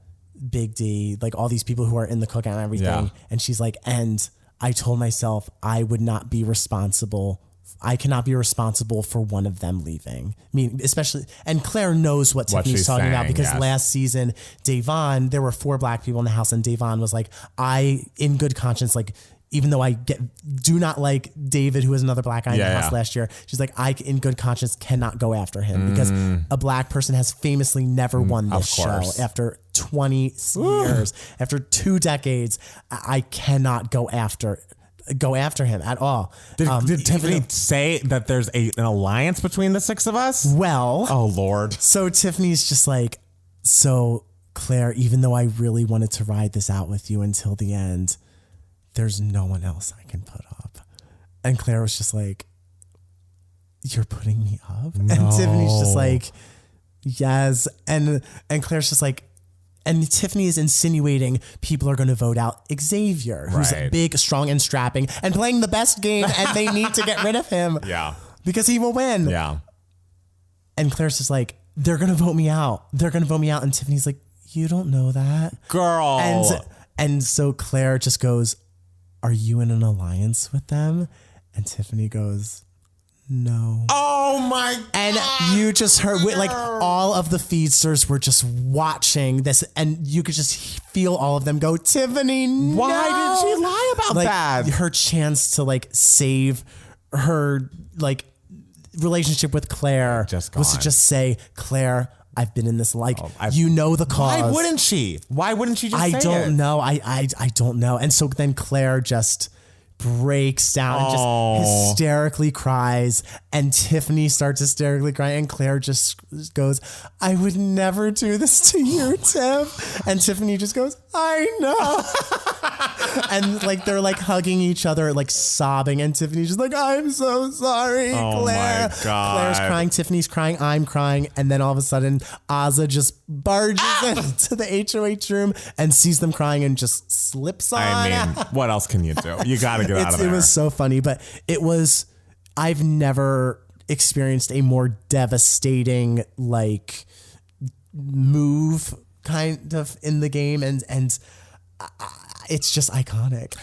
Big D, like all these people who are in the Cookout and everything. And she's like, and I told myself I would not be responsible I cannot be responsible for one of them leaving. I mean, especially, and Claire knows what Tiffany's she's talking about saying, because yes. last season, Davon, there were 4 black people in the house, and Davon was like, I, in good conscience, like, even though I do not like David, who was another black guy in the house last year, she's like, I, in good conscience, cannot go after him because a black person has famously never won this show after 20 years, after 2 decades. I cannot go after him at all. Did Tiffany say that there's an alliance between the 6 of us? Well, oh Lord. So Tiffany's just like, so Claire, even though I really wanted to ride this out with you until the end, there's no one else I can put up. And Claire was just like, you're putting me up? No. And Tiffany's just like, yes. And Claire's just like, and Tiffany is insinuating people are going to vote out Xavier, who's big, strong, and strapping, and playing the best game, and they need to get rid of him. Yeah. Because he will win. Yeah. And Claire's just like, they're going to vote me out. They're going to vote me out. And Tiffany's like, you don't know that. Girl. And so Claire just goes, are you in an alliance with them? And Tiffany goes, no. Oh my God. And you just heard, like, all of the feedsters were just watching this, and you could just feel all of them go, Tiffany, no. Why did she lie about like, that? Her chance to, like, save her, like, relationship with Claire was to just say, Claire, I've been in this, like, you know the cause. Why wouldn't she? Why wouldn't she just say it? I don't know. I don't know. And so then Claire just breaks down and just hysterically cries, and Tiffany starts hysterically crying, and Claire just goes, I would never do this to you, Tiff. And Tiffany just goes, I know. And like they're like hugging each other, like sobbing, and Tiffany's just like, I'm so sorry, Claire. My God. Claire's crying, Tiffany's crying, I'm crying, and then all of a sudden Azza just barges into the HOH room and sees them crying and just slips on. I mean, what else can you do? You gotta get out of there. It was so funny, but I've never experienced a more devastating like move kind of in the game, and it's just iconic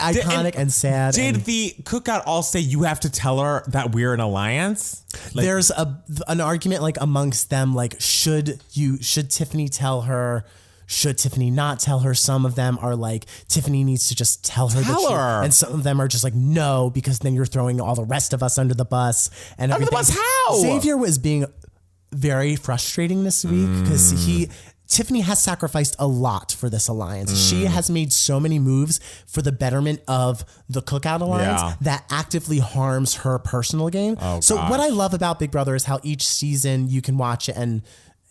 and sad. Did the cookout all say you have to tell her that we're an alliance? Like, there's an argument like amongst them, like should Tiffany tell her? Should Tiffany not tell her? Some of them are like, Tiffany needs to just tell her. And some of them are just like, no, because then you're throwing all the rest of us under the bus and everything. Under the bus how? Xavier was being very frustrating this week because Tiffany has sacrificed a lot for this alliance. She has made so many moves for the betterment of the Cookout Alliance that actively harms her personal game. So what I love about Big Brother is how each season you can watch it and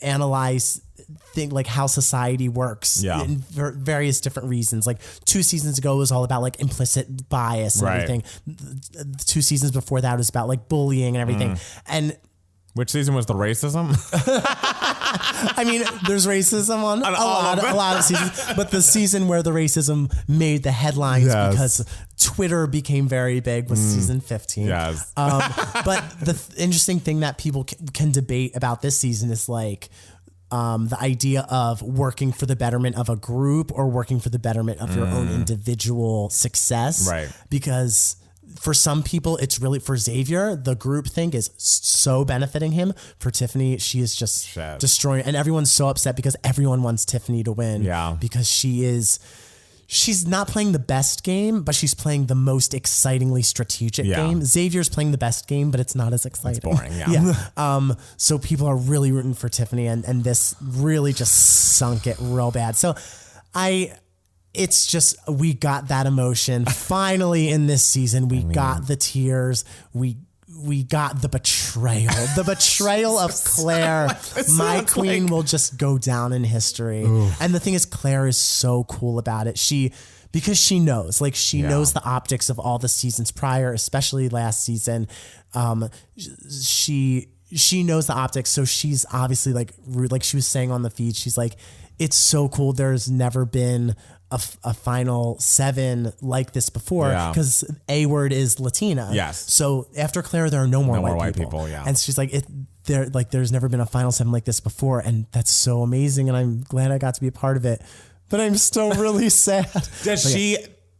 analyze like how society works in various different reasons. Like 2 seasons ago was all about like implicit bias and everything. 2 seasons before that was about like bullying and everything. And which season was the racism? I mean, there's racism on a lot of seasons, but the season where the racism made the headlines because Twitter became very big was season 15. Yes. But the interesting thing that people can debate about this season is like the idea of working for the betterment of a group or working for the betterment of your own individual success. Right. Because for some people, it's really, for Xavier, the group thing is so benefiting him. For Tiffany, she is just destroying, and everyone's so upset because everyone wants Tiffany to win. Yeah. Because she's not playing the best game, but she's playing the most excitingly strategic game. Xavier's playing the best game, but it's not as exciting. It's boring, So people are really rooting for Tiffany, and this really just sunk it real bad. So it's just, we got that emotion finally in this season. We got the tears. We got the betrayal. The betrayal of Claire. My queen will just go down in history. Ooh. And the thing is, Claire is so cool about it. Because she knows, like she knows the optics of all the seasons prior, especially last season. She knows the optics. So she's obviously like she was saying on the feed, she's like, it's so cool. There's never been a final 7 like this before because A word is Latina. Yes. So after Claire, there are no more white people. And she's like, there's never been a final 7 like this before, and that's so amazing, and I'm glad I got to be a part of it. But I'm still really sad. Does she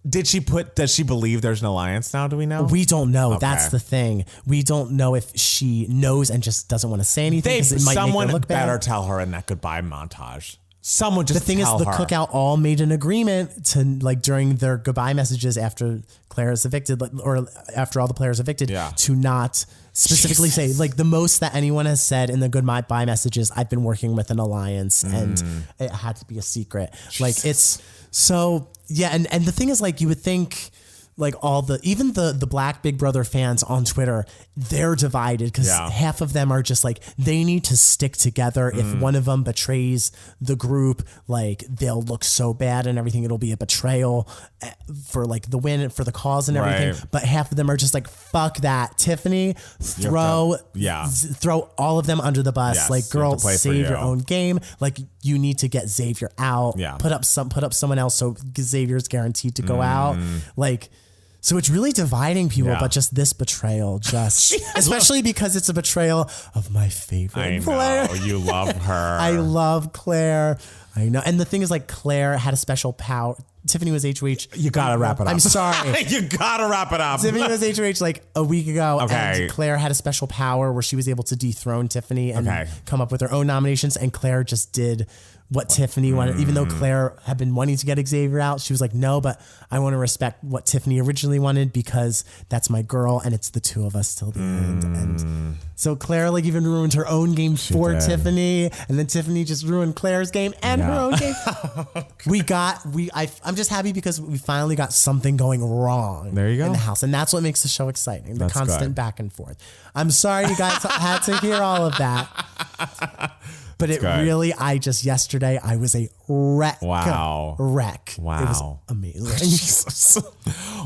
Does she believe there's an alliance now? Do we know? We don't know. Okay. That's the thing. We don't know if she knows and just doesn't want to say anything. It might Someone make her look better bad. tell her in that goodbye montage. Someone just The thing is, tell the her. Cookout all made an agreement to, like, during their goodbye messages after Claire is evicted, or after all the players evicted, to not specifically say, like, the most that anyone has said in the goodbye messages, I've been working with an alliance and it had to be a secret. Like, it's so, yeah. And the thing is, like, you would think, like, even the Black Big Brother fans on Twitter, they're divided because half of them are just like, they need to stick together. If one of them betrays the group, like, they'll look so bad and everything. It'll be a betrayal for, like, the win, for the cause and everything. Right. But half of them are just like, fuck that. Tiffany, throw all of them under the bus. Yes, like, girl, save your own game. Like, you need to get Xavier out. Yeah. Put up someone else so Xavier's guaranteed to go out. Like, so it's really dividing people, but just this betrayal, especially because it's a betrayal of my favorite Claire. I know, you love her. I love Claire. I know. And the thing is, like, Claire had a special power. Tiffany was HOH. You gotta wrap it up. I'm sorry. You gotta wrap it up. Tiffany was HOH like a week ago. Okay. And Claire had a special power where she was able to dethrone Tiffany and come up with her own nominations. And Claire just did what Tiffany wanted. Even though Claire had been wanting to get Xavier out, she was like, no, but I want to respect what Tiffany originally wanted because that's my girl and it's the two of us till the end. And so Claire, like, even ruined her own game for Tiffany, and then Tiffany just ruined Claire's game and her own game. I'm just happy because we finally got something going wrong There you go. in the house. And that's what makes the show exciting. The constant back and forth. I'm sorry you guys had to hear all of that. But it really, yesterday, I was a wreck. Wow. Wreck. Wow. It was amazing. Jesus.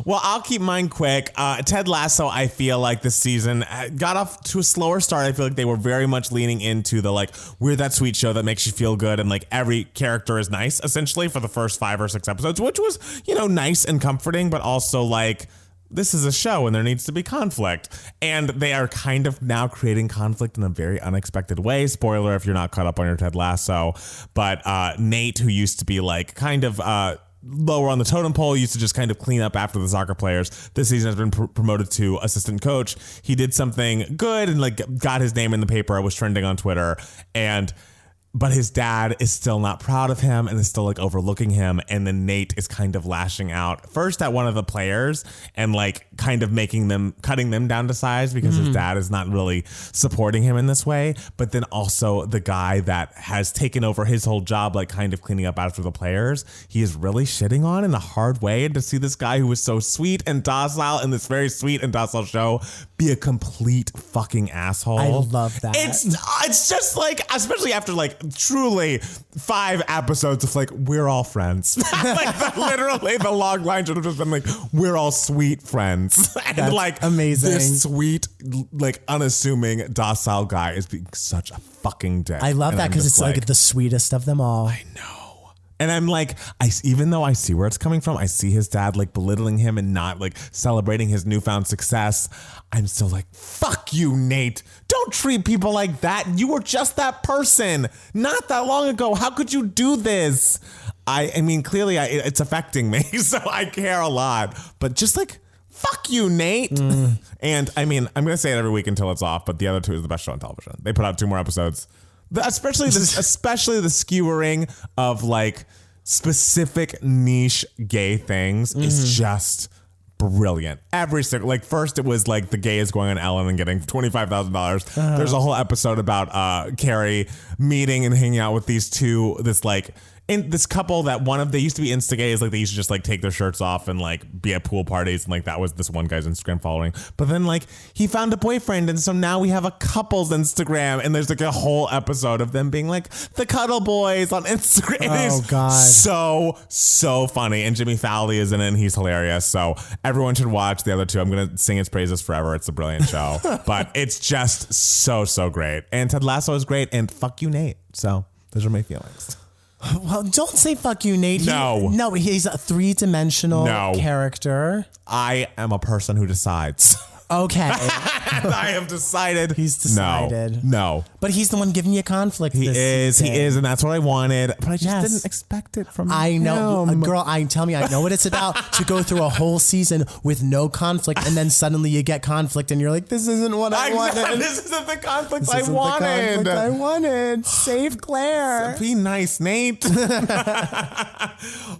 Well, I'll keep mine quick. Ted Lasso, I feel like this season got off to a slower start. I feel like they were very much leaning into the, like, we're that sweet show that makes you feel good. And, like, every character is nice, essentially, for the first 5 or 6 episodes, which was, nice and comforting, but also, like, this is a show and there needs to be conflict. And they are kind of now creating conflict in a very unexpected way. Spoiler if you're not caught up on your Ted Lasso. But Nate, who used to be, like, kind of lower on the totem pole, used to just kind of clean up after the soccer players, this season has been promoted to assistant coach. He did something good and, like, got his name in the paper. It was trending on Twitter. But his dad is still not proud of him and is still, like, overlooking him. And then Nate is kind of lashing out first at one of the players and, like, kind of cutting them down to size because his dad is not really supporting him in this way. But then also the guy that has taken over his whole job, like, kind of cleaning up after the players, he is really shitting on in a hard way. And to see this guy who was so sweet and docile in this very sweet and docile show be a complete fucking asshole. I love that. It's just, like, especially after, like, truly 5 episodes of, like, we're all friends. Like, literally the log line should have just been like, we're all sweet friends. And that's like amazing. This sweet, like, unassuming, docile guy is being such a fucking dick. I love that because it's like the sweetest of them all. I know. And I'm like, even though I see where it's coming from, I see his dad, like, belittling him and not, like, celebrating his newfound success. I'm still like, fuck you, Nate. Don't treat people like that. You were just that person not that long ago. How could you do this? I mean, clearly it's affecting me, so I care a lot. But just, like, fuck you, Nate. And I mean, I'm going to say it every week until it's off, but the other 2 is the best show on television. They put out 2 more episodes. Especially the skewering of, like, specific niche gay things is just brilliant. Every single, like, first it was like the gay is going on Ellen and getting $25,000. There's a whole episode about Carrie meeting and hanging out with this couple that they used to be insta gays, like, they used to just, like, take their shirts off and, like, be at pool parties, and, like, that was this one guy's Instagram following. But then, like, he found a boyfriend, and so now we have a couple's Instagram, and there's, like, a whole episode of them being like the cuddle boys on Instagram. Oh God, so funny. And Jimmy Fallon is in it, and he's hilarious. So everyone should watch the other 2. I'm gonna sing its praises forever. It's a brilliant show, but it's just so great. And Ted Lasso is great, and fuck you, Nate. So those are my feelings. Well, don't say fuck you, Nate. No, he's a 3-dimensional character. I am a person who decides. Okay. I have decided. He's decided. No. But he's the one giving you conflict. He is, and that's what I wanted. But I just didn't expect it from him. I know. Girl, tell me, I know what it's about to go through a whole season with no conflict, and then suddenly you get conflict, and you're like, this isn't what I wanted. This isn't the conflict This isn't the conflict I wanted. Save Claire. Be nice, Nate.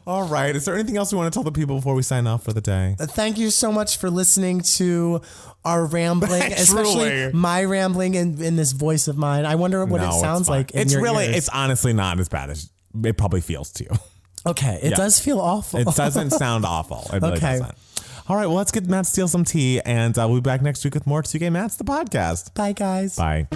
All right. Is there anything else we want to tell the people before we sign off for the day? Thank you so much for listening to our rambling, especially my rambling in this voice of mine. I wonder what it sounds like in your ears. It's honestly not as bad as it probably feels to you. Okay. It does feel awful. It doesn't sound awful. It really doesn't. All right. Well, let's get Matt steal some tea, and we'll be back next week with more 2K Matt's the podcast. Bye, guys. Bye.